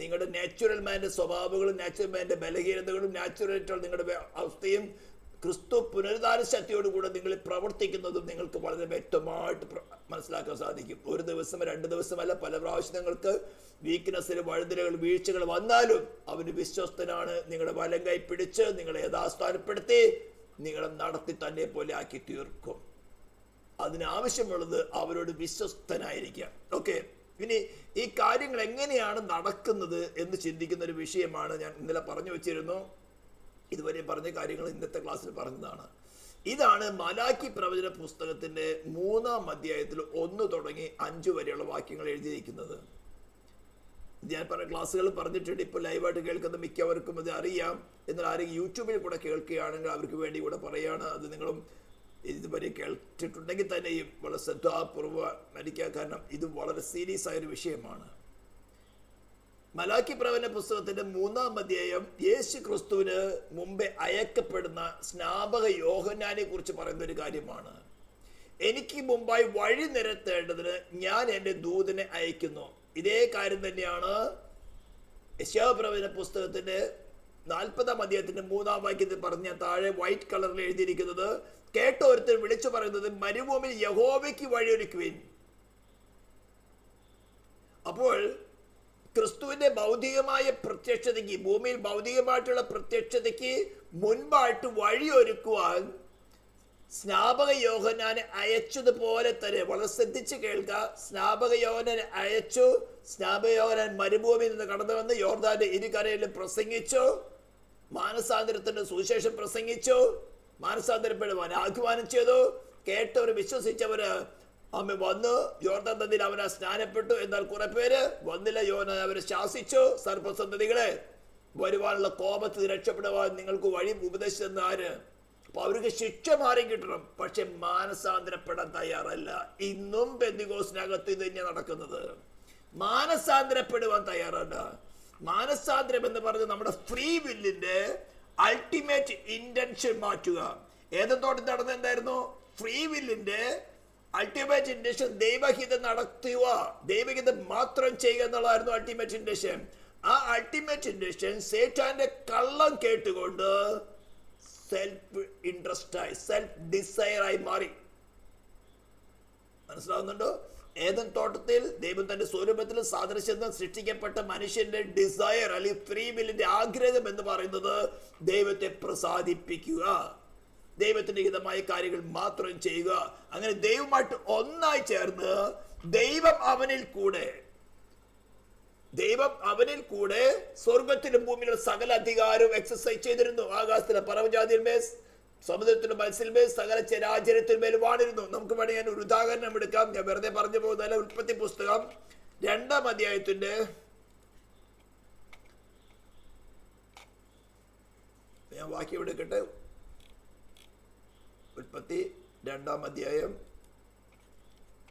നിങ്ങളുടെ നാച്ചുറൽ മാൻ്റെ സ്വഭാവങ്ങളും നാച്ചുറൽ മാൻ്റെ ബലഹീനതകളും നാച്ചുറലായിട്ടുള്ള നിങ്ങളുടെ അവസ്ഥയും ക്രിസ്തു പുനരുദ്ധാന ശക്തിയോടുകൂടെ നിങ്ങൾ പ്രവർത്തിക്കുന്നതും നിങ്ങൾക്ക് വളരെ വ്യക്തമായിട്ട് മനസ്സിലാക്കാൻ സാധിക്കും. ഒരു ദിവസം 2 ദിവസമല്ല, പല പ്രാവശ്യം നിങ്ങൾക്ക് വീക്ക്നെസ്സിൽ വഴുതലുകൾ വീഴ്ചകൾ വന്നാലും അവന് വിശ്വസ്തനാണ്. നിങ്ങളുടെ വലം കൈ പിടിച്ച് നിങ്ങളെ യഥാസ്ഥാനപ്പെടുത്തി നിങ്ങളെ നടത്തി തന്നെ പോലെ ആക്കി തീർക്കും. അതിനാവശ്യമുള്ളത് അവരോട് വിശ്വസ്തനായിരിക്കുക. ഓക്കെ, ഇനി ഈ കാര്യങ്ങൾ എങ്ങനെയാണ് നടക്കുന്നത് എന്ന് ചിന്തിക്കുന്ന ഒരു വിഷയമാണ് ഞാൻ ഇന്നലെ പറഞ്ഞു വെച്ചിരുന്നു. ഇതുവരെ പറഞ്ഞ കാര്യങ്ങൾ ഇന്നത്തെ ക്ലാസ്സിൽ പറഞ്ഞതാണ്. ഇതാണ് മലാക്കി പ്രവചന പുസ്തകത്തിന്റെ 3-ാം അധ്യായത്തിൽ 1 തുടങ്ങി 5 വരെയുള്ള വാക്യങ്ങൾ എഴുതിയിരിക്കുന്നത്. ഞാൻ പല ക്ലാസ്സുകൾ പറഞ്ഞിട്ടുണ്ട്. ഇപ്പോൾ ലൈവായിട്ട് കേൾക്കുന്ന മിക്കവർക്കും ഇത് അറിയാം. എന്നാൽ ആരെങ്കിലും യൂട്യൂബിൽ കൂടെ കേൾക്കുകയാണെങ്കിൽ അവർക്ക് വേണ്ടി കൂടെ പറയുകയാണ്. അത് നിങ്ങളും ഇതുവരെ കേട്ടിട്ടുണ്ടെങ്കിൽ തന്നെയും വളരെ ശ്രദ്ധാപൂർവ്വം മരിക്കുക. കാരണം ഇത് വളരെ സീരിയസ് ആയൊരു വിഷയമാണ്. മലാക്കി പ്രവചന പുസ്തകത്തിന്റെ 3-ാം അധ്യായം യേശു ക്രിസ്തുവിന് മുമ്പേ അയക്കപ്പെടുന്ന സ്നാപക യോഹന്നാനെ കുറിച്ച് പറയുന്ന ഒരു കാര്യമാണ്. എനിക്ക് മുമ്പായി വഴി നിരത്തേണ്ടതിന് ഞാൻ എൻ്റെ ദൂതനെ അയക്കുന്നു. ഇതേ കാര്യം തന്നെയാണ് യെശയ്യാപ്രവചന പുസ്തകത്തിന്റെ 40-ാം അധ്യായത്തിന്റെ 3-ാം വാക്യത്തിൽ പറഞ്ഞ താഴെ വൈറ്റ് കളറിൽ എഴുതിയിരിക്കുന്നത്, കേട്ട ഒരുത്തൻ വിളിച്ചു പറയുന്നത്, മരുഭൂമിയിൽ യഹോവയ്ക്ക് വഴിയൊരുക്കുവിൻ. അപ്പോൾ ക്രിസ്തുവിന്റെ ഭൗതികമായ പ്രത്യക്ഷതയ്ക്ക്, ഭൂമിയിൽ ഭൗതികമായിട്ടുള്ള പ്രത്യക്ഷതയ്ക്ക് മുൻപായിട്ട് വഴിയൊരുക്കുവാൻ സ്നാപക യോഹന്നാനെ അയച്ചതുപോലെ തന്നെ, വളരെ ശ്രദ്ധിച്ച് കേൾക്കുക, സ്നാപക യോഹന്നാനെ അയച്ചു. സ്നാപക യോഹന്നാൻ മരുഭൂമിയിൽ നിന്ന് കടന്നു വന്ന് യോർദാന്റെ ഇരുകരയിലും പ്രസംഗിച്ചു, മാനസാന്തരത്തിന്റെ സുവിശേഷം പ്രസംഗിച്ചു, മാനസാന്തരപ്പെടുവാൻ ആഹ്വാനം ചെയ്തു. കേട്ടവർ വിശ്വസിച്ചവര് അമ്മ വന്ന് യോർദാൻ നദിയിൽ അവനെ സ്നാനപ്പെട്ടു. എന്നാൽ കുറെ പേര് വന്നില്ല. യോഹന്നാൻ അവരെ ശാസിച്ചു, സർപ്പസന്തതികളെ, വരുവാനുള്ള കോപത്തിൽ രക്ഷപ്പെടുവാൻ നിങ്ങൾക്ക് വഴി ഉപദേശിച്ചെന്ന് ആര്? അപ്പൊ അവർക്ക് ശിക്ഷ മാറി കിട്ടണം. പക്ഷെ മാനസാന്തരപ്പെടാൻ തയ്യാറല്ല. ഇന്നും പെന്തിക്കോസ്തിനകത്ത് ഇത് തന്നെ നടക്കുന്നത്. മാനസാന്തരപ്പെടുവാൻ തയ്യാറല്ല. മാനസാന്തരം എന്ന് പറഞ്ഞത് നമ്മുടെ ഫ്രീ വില്ലിന്റെ അൾട്ടിമേറ്റ് ഇന്റൻഷൻ മാറ്റുക. ഏതെന്തോട്ടം നടന്നത് എന്തായിരുന്നു? ഫ്രീ വില്ലിന്റെ അൾട്ടിമേറ്റ് ഇന്റൻഷൻ ദൈവഹിതം നടത്തുക, ദൈവഹിതം മാത്രം ചെയ്യുക എന്നുള്ളതായിരുന്നു അൾട്ടിമേറ്റ് ഇന്റൻഷൻ. ആ അൾട്ടിമേറ്റ് ഇന്റൻഷൻ സേറ്റാന്റെ കള്ളം കേട്ടുകൊണ്ട് സെൽഫ് ഇൻട്രസ്റ്റ് ആയി, സെൽഫ് ഡിസയർ ആയി മാറി. മനസ്സിലാവുന്നുണ്ടോ? ഏദൻ തോട്ടത്തിൽ ദൈവം തന്റെ സ്വരൂപത്തിൽ സാദൃശ്യത്തിൽ സൃഷ്ടിക്കപ്പെട്ട മനുഷ്യന്റെ ഡിസയർ അല്ലെങ്കിൽ ഫ്രീ വില്ലിന്റെ ആഗ്രഹം എന്ന് പറയുന്നത് ദൈവത്തെ പ്രസാദിപ്പിക്കുക, ദൈവത്തിന്റെ ഹിതമായ കാര്യങ്ങൾ മാത്രം ചെയ്യുക. അങ്ങനെ ദൈവമായിട്ട് ഒന്നായി ചേർന്ന് ദൈവം അവനിൽ കൂടെ സ്വർഗത്തിലും ഭൂമിയിലും സകല അധികാരവും എക്സസൈസ് ചെയ്തിരുന്നു. ആകാശത്തിലെ പറവജാതിന്മേൽ, സമുദ്രത്തിലും മത്സ്യത്തിന്മേൽ, സകല ചരാചരത്തിന്മേൽ വാണിരുന്നു. നമുക്ക് വേണമെങ്കിൽ ഞാൻ ഒരു ഉദാഹരണം എടുക്കാം. ഞാൻ വെറുതെ പറഞ്ഞു പോകുന്നതല്ല. ഉൽപ്പത്തി പുസ്തകം 2-ാം അധ്യായത്തിന്റെ ഞാൻ വാക്യം എടുക്കട്ടെ. ഉൽപ്പത്തി 2-ാം അധ്യായം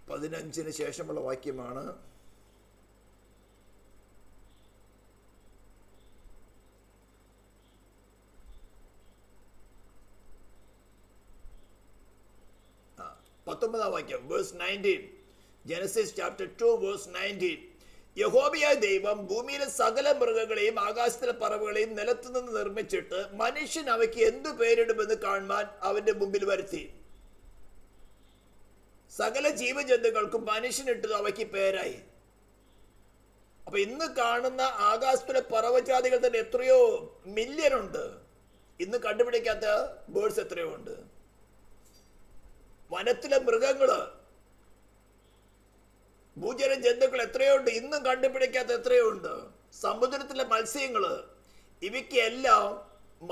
15-ന് ശേഷമുള്ള വാക്യമാണ്. വാക്യം, വേഴ്സ് 19. Genesis chapter 2 verse 19. യഹോവയായ ദൈവം ഭൂമിയിലെ സകല മൃഗങ്ങളെയും ആകാശത്തിലെ പറവുകളെയും നിലത്തു നിന്ന് നിർമ്മിച്ചിട്ട് മനുഷ്യൻ അവയ്ക്ക് എന്തു പേരിടുമെന്ന് കാണുവാൻ അവന്റെ മുമ്പിൽ വരുത്തി. സകല ജീവജന്തുക്കൾക്കും മനുഷ്യനിട്ടത് അവയ്ക്ക് പേരായി. അപ്പൊ ഇന്ന് കാണുന്ന ആകാശത്തിലെ പറവജാതികൾ തന്നെ എത്രയോ മില്യൺ ഉണ്ട്. ഇന്ന് കണ്ടുപിടിക്കാത്ത ബേർഡ്സ് എത്രയോ ഉണ്ട്. വനത്തിലെ മൃഗങ്ങള്, ഭൂജല ജന്തുക്കൾ എത്രയോ ഉണ്ട്. ഇന്നും കണ്ടുപിടിക്കാത്ത എത്രയോ ഉണ്ട്. സമുദ്രത്തിലെ മത്സ്യങ്ങള്, ഇവയ്ക്ക് എല്ലാം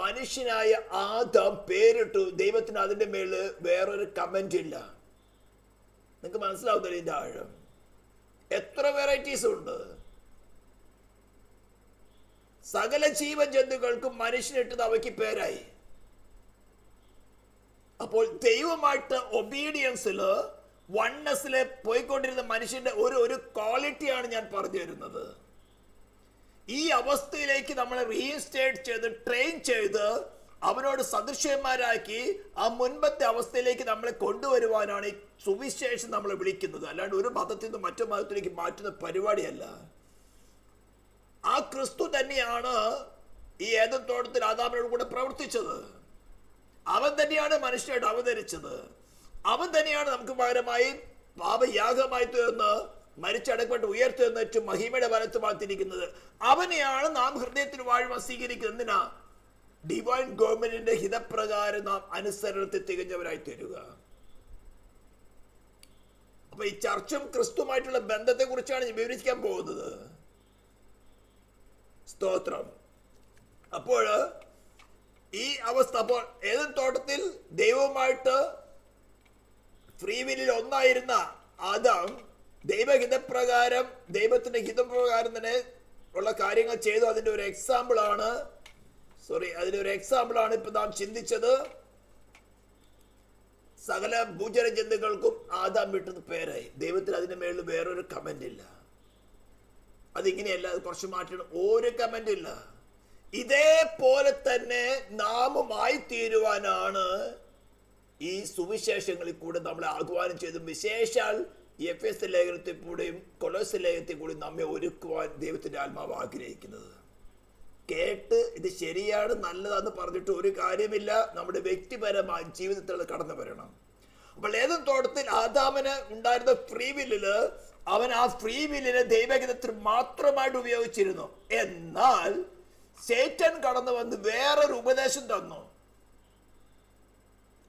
മനുഷ്യനായ ആദാം പേരിട്ടു. ദൈവത്തിന് അതിന്റെ മേല് വേറൊരു കമന്റ് ഇല്ല. നിങ്ങൾക്ക് മനസ്സിലാവുന്നില്ല ഇതിന്റെ ആഴം. എത്ര വെറൈറ്റീസ് ഉണ്ട്. സകല ജീവജന്തുക്കൾക്കും മനുഷ്യനിട്ടത് അവയ്ക്ക് പേരായി. അപ്പോൾ ദൈവമായിട്ട് ഒബീഡിയൻസില്, വണ്ണസില് പോയിക്കൊണ്ടിരുന്ന മനുഷ്യന്റെ ഒരു ക്വാളിറ്റിയാണ് ഞാൻ പറഞ്ഞു തരുന്നത്. ഈ അവസ്ഥയിലേക്ക് നമ്മളെ റീഇൻസ്റ്റേറ്റ് ചെയ്ത്, ട്രെയിൻ ചെയ്ത്, അവനോട് സദൃശ്യന്മാരാക്കി ആ മുൻപത്തെ അവസ്ഥയിലേക്ക് നമ്മളെ കൊണ്ടുവരുവാനാണ് ഈ സുവിശേഷം നമ്മളെ വിളിക്കുന്നത്. അല്ലാണ്ട് ഒരു മതത്തിൽ നിന്ന് മറ്റു മതത്തിലേക്ക് മാറ്റുന്ന പരിപാടിയല്ല. ആ ക്രിസ്തു തന്നെയാണ് ഈ ഏദൻ തോട്ടത്തിൽ ആദാമിനോട് കൂടെ പ്രവർത്തിച്ചത്. അവൻ തന്നെയാണ് മനുഷ്യനായിട്ട് അവതരിച്ചത്. അവൻ തന്നെയാണ് നമുക്ക് പകരമായി പാപയാഗമായി തീർന്ന് മരിച്ചടക്കപ്പെട്ട് ഉയർത്തെഴുന്നേറ്റ് മഹിമയുടെ വലത്ത് വാഴ്ത്തിരിക്കുന്നത്. അവനെയാണ് നാം ഹൃദയത്തിൽ വാഴുവാൻ സ്വീകരിക്കുന്നത്. എന്തിനാ? ഡിവൈൻ ഗവൺമെന്റിന്റെ ഹിതപ്രകാരം നാം അനുസരണത്തിൽ തികഞ്ഞവരായി തീരുക. അപ്പൊ ഈ ചർച്ചും ക്രിസ്തുമായിട്ടുള്ള ബന്ധത്തെ കുറിച്ചാണ് ഞാൻ വിവരിക്കാൻ പോകുന്നത്. സ്തോത്രം. അപ്പോൾ ഈ അവസ്ഥ, അപ്പോൾ ഏദൻ തോട്ടത്തിൽ ദൈവവുമായിട്ട് ഫ്രീ വില്ലിൽ ഒന്നായിരുന്ന ആദാം ദൈവഹിതപ്രകാരം, ദൈവത്തിന്റെ ഹിതപ്രകാരം തന്നെ ഉള്ള കാര്യങ്ങൾ ചെയ്തു. അതിന്റെ ഒരു എക്സാമ്പിൾ ആണ് ഇപ്പൊ നാം ചിന്തിച്ചത്. സകല ഭൂചര ജന്തുക്കൾക്കും ആദാം വിട്ടത് പേരായി. ദൈവത്തിന് അതിന്റെ മേളിൽ വേറൊരു കമന്റ് ഇല്ല. അതിങ്ങനെയല്ല, അത് കുറച്ച് മാറ്റണം. ഒരു കമന്റ് ഇല്ല. ഇതേപോലെ തന്നെ നാമുമായി തീരുവാനാണ് ഈ സുവിശേഷങ്ങളിൽ കൂടെ നമ്മളെ ആഹ്വാനം ചെയ്ത്, വിശേഷാൽ എഫേസ്യ ലേഖനത്തിൽ കൂടെയും കൊലോസ്യ ലേഖനത്തിൽ കൂടെയും നമ്മെ ഒരുക്കുവാൻ ദൈവത്തിന്റെ ആത്മാവ് ആഗ്രഹിക്കുന്നത്. കേട്ട് ഇത് ശരിയാണ് നല്ലതാന്ന് പറഞ്ഞിട്ട് ഒരു കാര്യമില്ല. നമ്മുടെ വ്യക്തിപരമായ ജീവിതത്തിൽ കടന്നു വരണം. അപ്പോൾ ഏദൻ തോട്ടത്തിൽ ആദാമിന് ഉണ്ടായിരുന്ന ഫ്രീ വില്ലില് അവൻ ആ ഫ്രീ വില്ലിനെ ദൈവഹിതത്തിൽ മാത്രമായിട്ട് ഉപയോഗിച്ചിരുന്നു. എന്നാൽ സേറ്റൻ കടന്നു വന്ന് വേറൊരു ഉപദേശം തന്നു.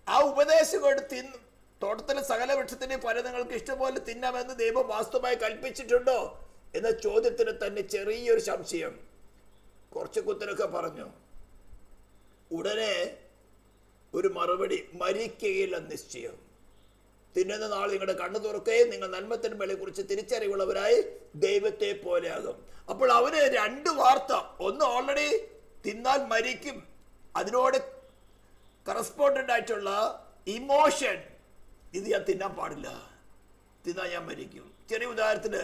ആ ഉപദേശം കൊണ്ട് തോട്ടത്തിലെ സകല വൃക്ഷത്തിന്റെ ഫലം നിങ്ങൾക്ക് ഇഷ്ടംപോലെ തിന്നാമെന്ന് ദൈവം വാസ്തവമായി കൽപ്പിച്ചിട്ടുണ്ടോ എന്ന ചോദ്യത്തിന് തന്നെ ചെറിയൊരു സംശയം. കുറച്ച് കുത്തനൊക്കെ പറഞ്ഞു. ഉടനെ ഒരു മറുപടി, മരിക്കുകയില്ല നിശ്ചയം. തിന്നുന്ന നാൾ നിങ്ങളുടെ കണ്ണു തുറക്കുകയും നിങ്ങൾ നന്മത്തിന്മേലെ കുറിച്ച് തിരിച്ചറിവുള്ളവരായി ദൈവത്തെ പോലെയാകും. അപ്പോൾ അവന് രണ്ട് വാർത്ത. ഒന്ന്, ഓൾറെഡി തിന്നാൽ മരിക്കും, അതിനോട് കറസ്പോണ്ടന്റ് ആയിട്ടുള്ള ഇമോഷൻ, ഇത് ഞാൻ തിന്നാൻ പാടില്ല, തിന്നാൽ ഞാൻ മരിക്കും. ചെറിയ ഉദാഹരണത്തിന്,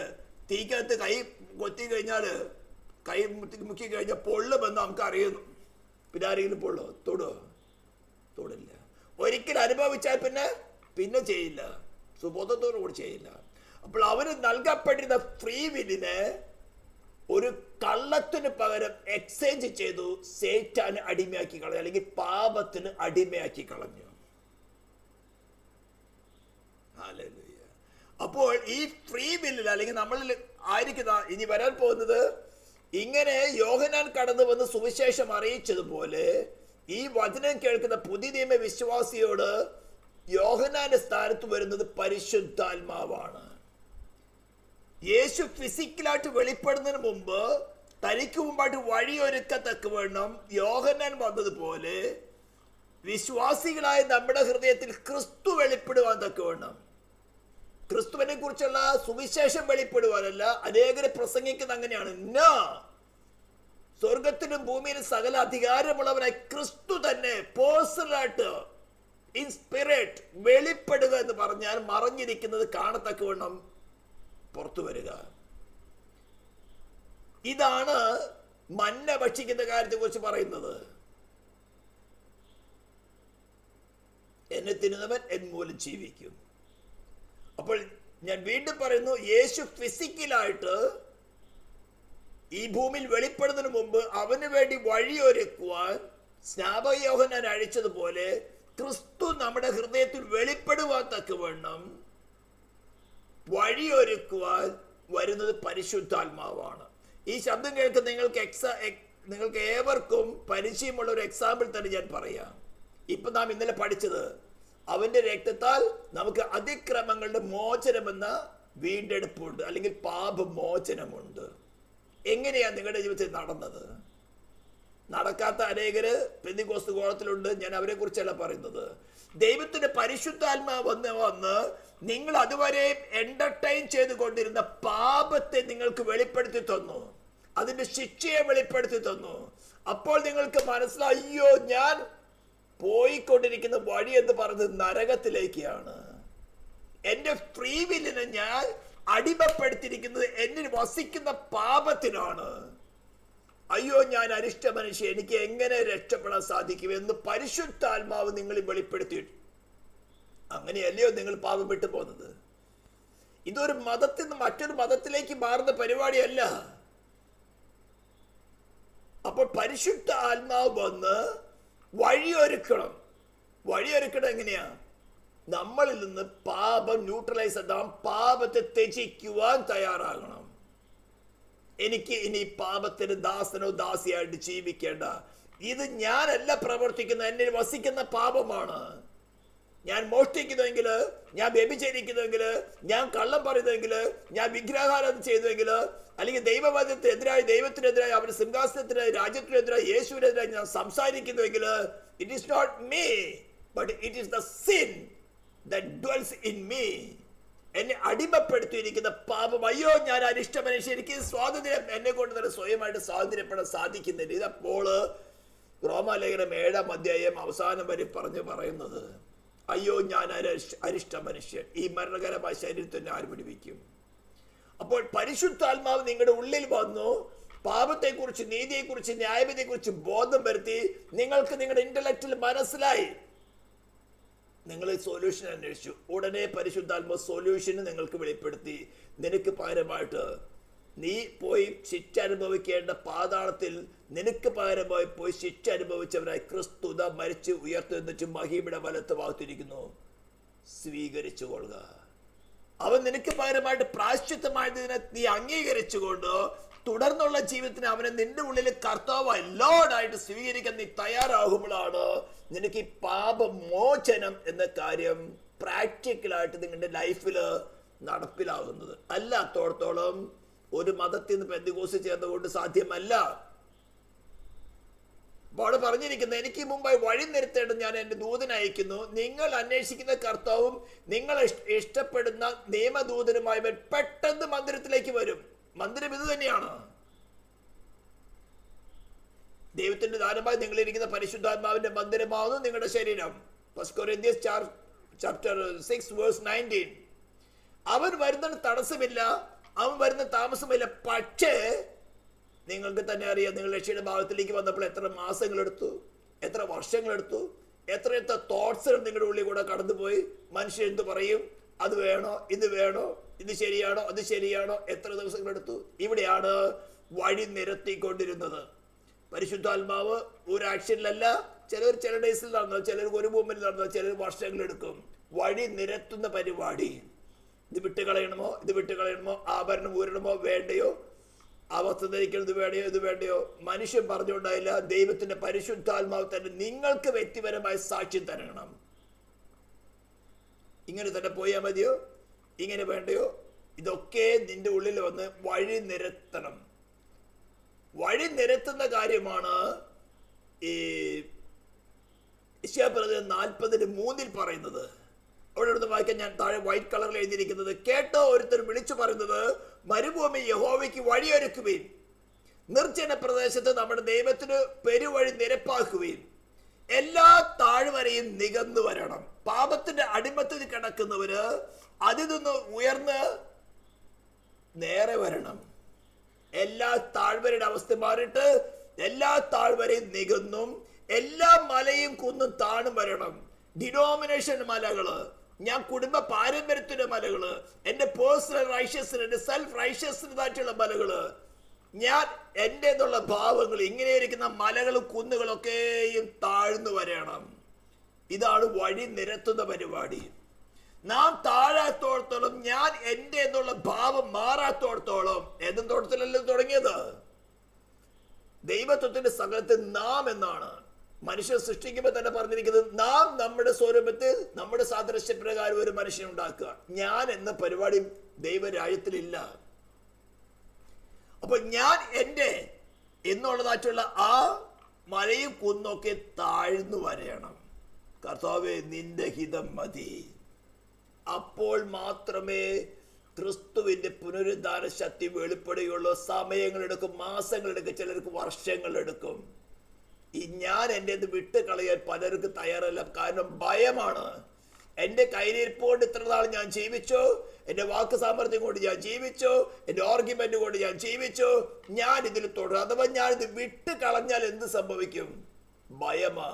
തീക്കകത്ത് കൈ കൊത്തി കഴിഞ്ഞാൽ, കൈ മുക്കി കഴിഞ്ഞാൽ പൊള്ളുമെന്ന് നമുക്ക് അറിയുന്നു. പിന്നെ ആരെങ്കിലും പൊള്ളോ? തൊടില്ല. ഒരിക്കൽ അനുഭവിച്ചാൽ പിന്നെ ചെയ്യില്ല, സുബോധത്തോടു കൂടി ചെയ്യില്ല. അപ്പോൾ അവന് നൽകപ്പെട്ടിരുന്ന ഫ്രീ വില്ലിനെ ഒരു കള്ളത്തിന് പകരം എക്സ്ചേഞ്ച് ചെയ്തു, സേറ്റാന് അടിമയാക്കി കളഞ്ഞു, അല്ലെങ്കിൽ പാപത്തിന് അടിമയാക്കി കളഞ്ഞു. അപ്പോൾ ഈ ഫ്രീ വില്ലിൽ, അല്ലെങ്കിൽ നമ്മളിൽ ആയിരിക്കുന്ന ഇനി വരാൻ പോകുന്നത്, ഇങ്ങനെ യോഹന്നാൻ കടന്നു വന്ന് സുവിശേഷം അറിയിച്ചതുപോലെ ഈ വചനം കേൾക്കുന്ന പുതിയ നിയമ വിശ്വാസിയോട് യോഹന്നാന്റെ സ്ഥാനത്ത് വരുന്നത് പരിശുദ്ധാത്മാവാണ്. യേശു ഫിസിക്കലായിട്ട് വെളിപ്പെടുന്നതിന് മുമ്പ് തനിക്ക് മുമ്പായിട്ട് വഴിയൊരുക്കത്തക്ക വേണം യോഹന്നാൻ വന്നതുപോലെ വിശ്വാസികളായ നമ്മുടെ ഹൃദയത്തിൽ ക്രിസ്തു വെളിപ്പെടുവാൻ തക്ക വേണം. ക്രിസ്തുവിനെ കുറിച്ചുള്ള സുവിശേഷം വെളിപ്പെടുവാനല്ല. അനേകരെ പ്രസംഗിക്കുന്നത് അങ്ങനെയാണ്. സ്വർഗത്തിലും ഭൂമിയിലും സകല അധികാരമുള്ളവനായി ക്രിസ്തു തന്നെ പേഴ്സണലായിട്ട് ഇൻസ്പിറേറ്റ് വെളിപ്പെടുക എന്ന് പറഞ്ഞാൽ മറഞ്ഞിരിക്കുന്നത് കാണത്തക്ക വേണം പുറത്തു വരിക. ഇതാണ് മന്ന ഭക്ഷിക്കുന്ന കാര്യത്തെ കുറിച്ച് പറയുന്നത്. എന്നെ തിന്നുന്നവൻ എൻ മൂലം ജീവിക്കും. അപ്പോൾ ഞാൻ വീണ്ടും പറയുന്നു, യേശു ഫിസിക്കലായിട്ട് ഈ ഭൂമിയിൽ വെളിപ്പെടുന്നതിന് മുമ്പ് അവന് വേണ്ടി വഴിയൊരുക്കുവാൻ സ്നാപക യോഹന്നാൻ അഴിച്ചതുപോലെ ക്രിസ്തു നമ്മുടെ ഹൃദയത്തിൽ വെളിപ്പെടുവാൻ തക്കവണ്ണം വഴിയൊരുക്കുവാൻ വരുന്നത് പരിശുദ്ധാത്മാവാണ്. ഈ ശബ്ദം കേൾക്കുന്ന നിങ്ങൾക്ക് ഏവർക്കും പരിചയമുള്ള ഒരു എക്സാമ്പിൾ തന്നെ ഞാൻ പറയാം. ഇപ്പൊ നാം ഇന്നലെ പഠിച്ചത്, അവന്റെ രക്തത്താൽ നമുക്ക് അതിക്രമങ്ങളുടെ മോചനമെന്ന വീണ്ടെടുപ്പുണ്ട്, അല്ലെങ്കിൽ പാപമോചനമുണ്ട്. എങ്ങനെയാ നിങ്ങളുടെ ജീവിതത്തിൽ നടന്നത്? നടക്കാത്ത അനേകര് പെന്തിക്കോസ്ത് കോളത്തിലുണ്ട്. ഞാൻ അവരെ കുറിച്ചല്ല പറയുന്നത്. ദൈവത്തിന്റെ പരിശുദ്ധാത്മാവ് വന്ന് നിങ്ങൾ അതുവരെ എന്റർടൈൻ ചെയ്തുകൊണ്ടിരുന്ന പാപത്തെ നിങ്ങൾക്ക് വെളിപ്പെടുത്തി തന്നു, അതിന്റെ ശിക്ഷയെ വെളിപ്പെടുത്തി തന്നു. അപ്പോൾ നിങ്ങൾക്ക് മനസ്സിലായി, അയ്യോ, ഞാൻ പോയിക്കൊണ്ടിരിക്കുന്ന വഴി എന്ന് പറയുന്നത് നരകത്തിലേക്കാണ്. എന്റെ ഫ്രീ വില്ലിനെ ഞാൻ അടിമപ്പെടുത്തിയിരിക്കുന്നത് എന്നിൽ വസിക്കുന്ന പാപത്തിനാണ്. അയ്യോ, ഞാൻ അരിഷ്ട മനുഷ്യൻ, എനിക്ക് എങ്ങനെ രക്ഷപ്പെടാൻ സാധിക്കും എന്ന് പരിശുദ്ധാത്മാവ് നിങ്ങളിൽ വെളിപ്പെടുത്തി. അങ്ങനെയല്ലയോ നിങ്ങൾ പാപം വിട്ടു പോകുന്നത്? ഇതൊരു മതത്തിൽ നിന്ന് മറ്റൊരു മതത്തിലേക്ക് മാറുന്ന പരിപാടിയല്ല. അപ്പോൾ പരിശുദ്ധ ആത്മാവ് വന്ന് വഴിയൊരുക്കണം. വഴിയൊരുക്കണം എങ്ങനെയാ? നമ്മളിൽ നിന്ന് പാപം ന്യൂട്രലൈസ് ആകാം, പാപത്തെ ത്യജിക്കുവാൻ തയ്യാറാകണം. എനിക്ക് ഇനി പാപത്തിന് ദാസനോ ദാസിയായിട്ട് ജീവിക്കേണ്ട. ഇത് ഞാനല്ല പ്രവർത്തിക്കുന്ന, എന്നിൽ വസിക്കുന്ന പാപമാണ്. ഞാൻ മോഷ്ടിക്കുന്നുവെങ്കിൽ, ഞാൻ വ്യഭിചരിക്കുന്നുവെങ്കിൽ, ഞാൻ കള്ളം പറയുന്നുവെങ്കിൽ, ഞാൻ വിഗ്രഹാരാധന ചെയ്തുവെങ്കിൽ, അല്ലെങ്കിൽ ദൈവവാദത്തിനെതിരായി, ദൈവത്തിനെതിരായി, അവരുടെ സിംഹാസനത്തിനെതിരായി, രാജ്യത്തിനെതിരായി, യേശുവിനെതിരായി ഞാൻ സംസാരിക്കുന്നുവെങ്കിൽ, it is not me, but it is the sin that dwells in me. എന്നെ അടിമപ്പെടുത്തിയിരിക്കുന്ന പാപം. അയ്യോ, ഞാൻ അരിഷ്ട മനുഷ്യൻ, എനിക്ക് സ്വാതന്ത്ര്യം എന്നെ കൊണ്ട് തന്നെ സ്വയമായിട്ട് സ്വാതന്ത്ര്യപ്പെടാൻ സാധിക്കുന്നില്ല. ഇതപ്പോൾ റോമാലേഖനം 7-ാം അധ്യായം അവസാനം വരെ പറയുന്നത്, അയ്യോ, ഞാൻ അരിഷ്ട മനുഷ്യൻ, ഈ മരണകരമായ ശരീരത്തിനെ ആര് പിടിപ്പിക്കും? അപ്പോൾ പരിശുദ്ധാത്മാവ് നിങ്ങളുടെ ഉള്ളിൽ വന്നു, പാപത്തെക്കുറിച്ച്, നീതിയെക്കുറിച്ച്, ന്യായവിധിയെക്കുറിച്ച് ബോധം വരുത്തി. നിങ്ങൾക്ക് നിങ്ങളുടെ ഇന്റലക്റ്റിൽ മനസ്സിലായി, നിങ്ങൾ സൊല്യൂഷൻ അന്വേഷിച്ചു. ഉടനെ പരിശുദ്ധാത്മാവ് സൊല്യൂഷന് നിങ്ങൾക്ക് വെളിപ്പെടുത്തി. നിനക്ക് പകരമായിട്ട് നീ പോയി ശിക്ഷ അനുഭവിക്കേണ്ട പാതാളത്തിൽ നിനക്ക് പകരമായി പോയി ശിക്ഷ അനുഭവിച്ചവനായി ക്രിസ്തു ദാ മരിച്ച് ഉയർത്തെന്നിട്ട് മഹിമയുടെ വലത്ത് ഭാഗത്തിരിക്കുന്നു. സ്വീകരിച്ചു കൊള്ളുക. അവൻ നിനക്ക് പകരമായിട്ട് പ്രായശ്ചിത്തമായതിനെ നീ അംഗീകരിച്ചുകൊണ്ട് തുടർന്നുള്ള ജീവിതത്തിന് അവനെ നിന്റെ ഉള്ളിൽ കർത്താവായി ലോർഡായിട്ട് സ്വീകരിക്കാൻ നീ തയ്യാറാകുമ്പോഴാണ് നിനക്ക് ഈ പാപമോചനം എന്ന കാര്യം പ്രാക്ടിക്കലായിട്ട് നിങ്ങളുടെ ലൈഫിൽ നടപ്പിലാകുന്നത്. അല്ലാത്തോടത്തോളം ഒരു മതത്തിൽ നിന്ന് പെന്തക്കോസ്ത് ചേർന്നുകൊണ്ട് സാധ്യമല്ല. അപ്പോൾ പറഞ്ഞിരിക്കുന്നത്, എനിക്ക് മുമ്പായി വഴി നിരത്തേണ്ട ഞാൻ എൻ്റെ ദൂതനെ അയക്കുന്നു. നിങ്ങൾ അന്വേഷിക്കുന്ന കർത്താവും നിങ്ങൾ ഇഷ്ടപ്പെടുന്ന നിയമദൂതനുമായവൻ പെട്ടെന്ന് മന്ദിരത്തിലേക്ക് വരും. മന്ദിരം ഇത് തന്നെയാണ്. ദൈവത്തിന്റെ ദാനമായി നിങ്ങളിരിക്കുന്ന പരിശുദ്ധാത്മാവിന്റെ മന്ദിരമാകുന്നു നിങ്ങളുടെ ശരീരം. 1 Corinthians chapter 6 verse 19. അവൻ വരുന്നതിന് തടസ്സമില്ല, അവൻ വരുന്ന താമസമില്ല. പക്ഷേ നിങ്ങൾക്ക് തന്നെ അറിയാം, നിങ്ങൾ രക്ഷയുടെ ഭാഗത്തിലേക്ക് വന്നപ്പോൾ എത്ര മാസങ്ങളെടുത്തു, എത്ര വർഷങ്ങളെടുത്തു, എത്ര തോട്ട്സുകൾ നിങ്ങളുടെ ഉള്ളിൽ കൂടെ കടന്നുപോയി. മനുഷ്യൻ എന്ത് പറയും, അത് വേണോ, ഇത് വേണോ, ഇത് ശരിയാണോ, അത് ശരിയാണോ, എത്ര ദിവസങ്ങളെടുത്തു. ഇവിടെയാണ് വഴി നിരത്തിക്കൊണ്ടിരുന്നത്. പരിശുദ്ധാത്മാവ് ഒരു ആക്ഷനിലല്ല, ചിലർ ചില ഡേയ്സിൽ നടന്നു, ചിലർ ഒരു മൂമെന്റ് നടന്നു, ചിലർ വർഷങ്ങളെടുക്കും. വഴി നിരത്തുന്ന പരിപാടി. ഇത് വിട്ടുകളയണമോ, ഇത് വിട്ടുകളയണമോ, ആഭരണം ഊരണമോ വേണ്ടയോ, അവസ്ഥ ധരിക്കുന്നത് വേണയോ, ഇത് വേണ്ടയോ, മനുഷ്യൻ പറഞ്ഞുകൊണ്ടായില്ല. ദൈവത്തിന്റെ പരിശുദ്ധാത്മാവ് തന്നെ നിങ്ങൾക്ക് വ്യക്തിപരമായി സാക്ഷ്യം തരണം. ഇങ്ങനെ തന്നെ പോയാൽ മതിയോ, ഇങ്ങനെ വേണ്ടയോ, ഇതൊക്കെ നിന്റെ ഉള്ളിൽ വന്ന് വഴി നിരത്തണം. വഴി നിരത്തുന്ന കാര്യമാണ് ഈ യെശയ്യാ 40:3 പറയുന്നത്. അവിടെ നിന്ന് വായിക്കാൻ ഞാൻ താഴെ വൈറ്റ് കളറിൽ എഴുതിയിരിക്കുന്നത്, കേട്ടോ ഒരുത്തർ വിളിച്ചു പറയുന്നത്, മരുഭൂമി യഹോവയ്ക്ക് വഴിയൊരുക്കുവീൻ, നിർജ്ജന പ്രദേശത്ത് നമ്മുടെ ദൈവത്തിന് പെരുവഴി നിരപ്പാക്കുവീൻ, എല്ലാ താഴ്വരയും നികന്നു വരണം. പാപത്തിന്റെ അടിമത്തിൽ കിടക്കുന്നവര് അതിൽ നിന്ന് ഉയർന്ന് നേരെ വരണം. എല്ലാ താഴ്വരയുടെ അവസ്ഥ മാറിയിട്ട് എല്ലാ താഴ്വരയും നികന്നും എല്ലാ മലയും കുന്നും താണും വരണം. ഡിനോമിനേഷൻ മലകള്, ഞാൻ കുടുംബ പാരമ്പര്യത്തിന്റെ മലകള്, എന്റെ പേഴ്സണൽ റൈഷ്യസ്നെസ്, എന്റെ സെൽഫ് റൈഷ്യസ്നെസ്സായിട്ടുള്ള മലകള്, ഞാൻ എൻ്റെ എന്നുള്ള ഭാവങ്ങൾ, ഇങ്ങനെ ഇരിക്കുന്ന മലകളും കുന്നുകളൊക്കെയും താഴ്ന്നു വരണം. ഇതാണ് വഴി നിരത്തുന്ന പരിപാടി. നാം താഴാത്തോടത്തോളം, ഞാൻ എൻ്റെ എന്നുള്ള ഭാവം മാറാത്തോടത്തോളം, ഏതും തോട്ടത്തിലല്ലോ തുടങ്ങിയത്. ദൈവത്വത്തിന്റെ സകലത്തിൽ നാം എന്നാണ് മനുഷ്യൻ സൃഷ്ടിക്കുമ്പോൾ തന്നെ പറഞ്ഞിരിക്കുന്നത്, നാം നമ്മുടെ സ്വരൂപത്തിൽ നമ്മുടെ സാദൃശ്യപ്രകാരം ഒരു മനുഷ്യൻ ഉണ്ടാക്കുക. ഞാൻ എന്ന പരിപാടി ദൈവരാജ്യത്തിലില്ല. അപ്പൊ ഞാൻ എൻ്റെ എന്നുള്ളതായിട്ടുള്ള ആ മലയും കുന്നൊക്കെ താഴ്ന്നു വരയണം. കർത്താവേ, നിന്റെ ഹിതം മതി. അപ്പോൾ മാത്രമേ ക്രിസ്തുവിന്റെ പുനരുദ്ധാന ശക്തി വെളിപ്പെടുകയുള്ളൂ. സമയങ്ങളെടുക്കും, മാസങ്ങളെടുക്കും, ചിലർക്ക് വർഷങ്ങളെടുക്കും. ഈ ഞാൻ എൻ്റെ വിട്ട് കളയാൻ പലർക്ക് തയ്യാറല്ല. കാരണം ഭയമാണ്. എൻ്റെ കയ്യിലിരിപ്പോണ്ട് ഇത്ര നാൾ ഞാൻ ജീവിച്ചു, എൻ്റെ വാക്ക് സാമർഥ്യം കൊണ്ട് ഞാൻ ജീവിച്ചു, എൻ്റെ ആർഗ്യുമെന്റ് കൊണ്ട് ഞാൻ ജീവിച്ചു, ഞാൻ ഇതിൽ തുടരും. അഥവാ ഞാൻ ഇത് വിട്ട് കളഞ്ഞാൽ എന്ത് സംഭവിക്കും? ഭയമാ.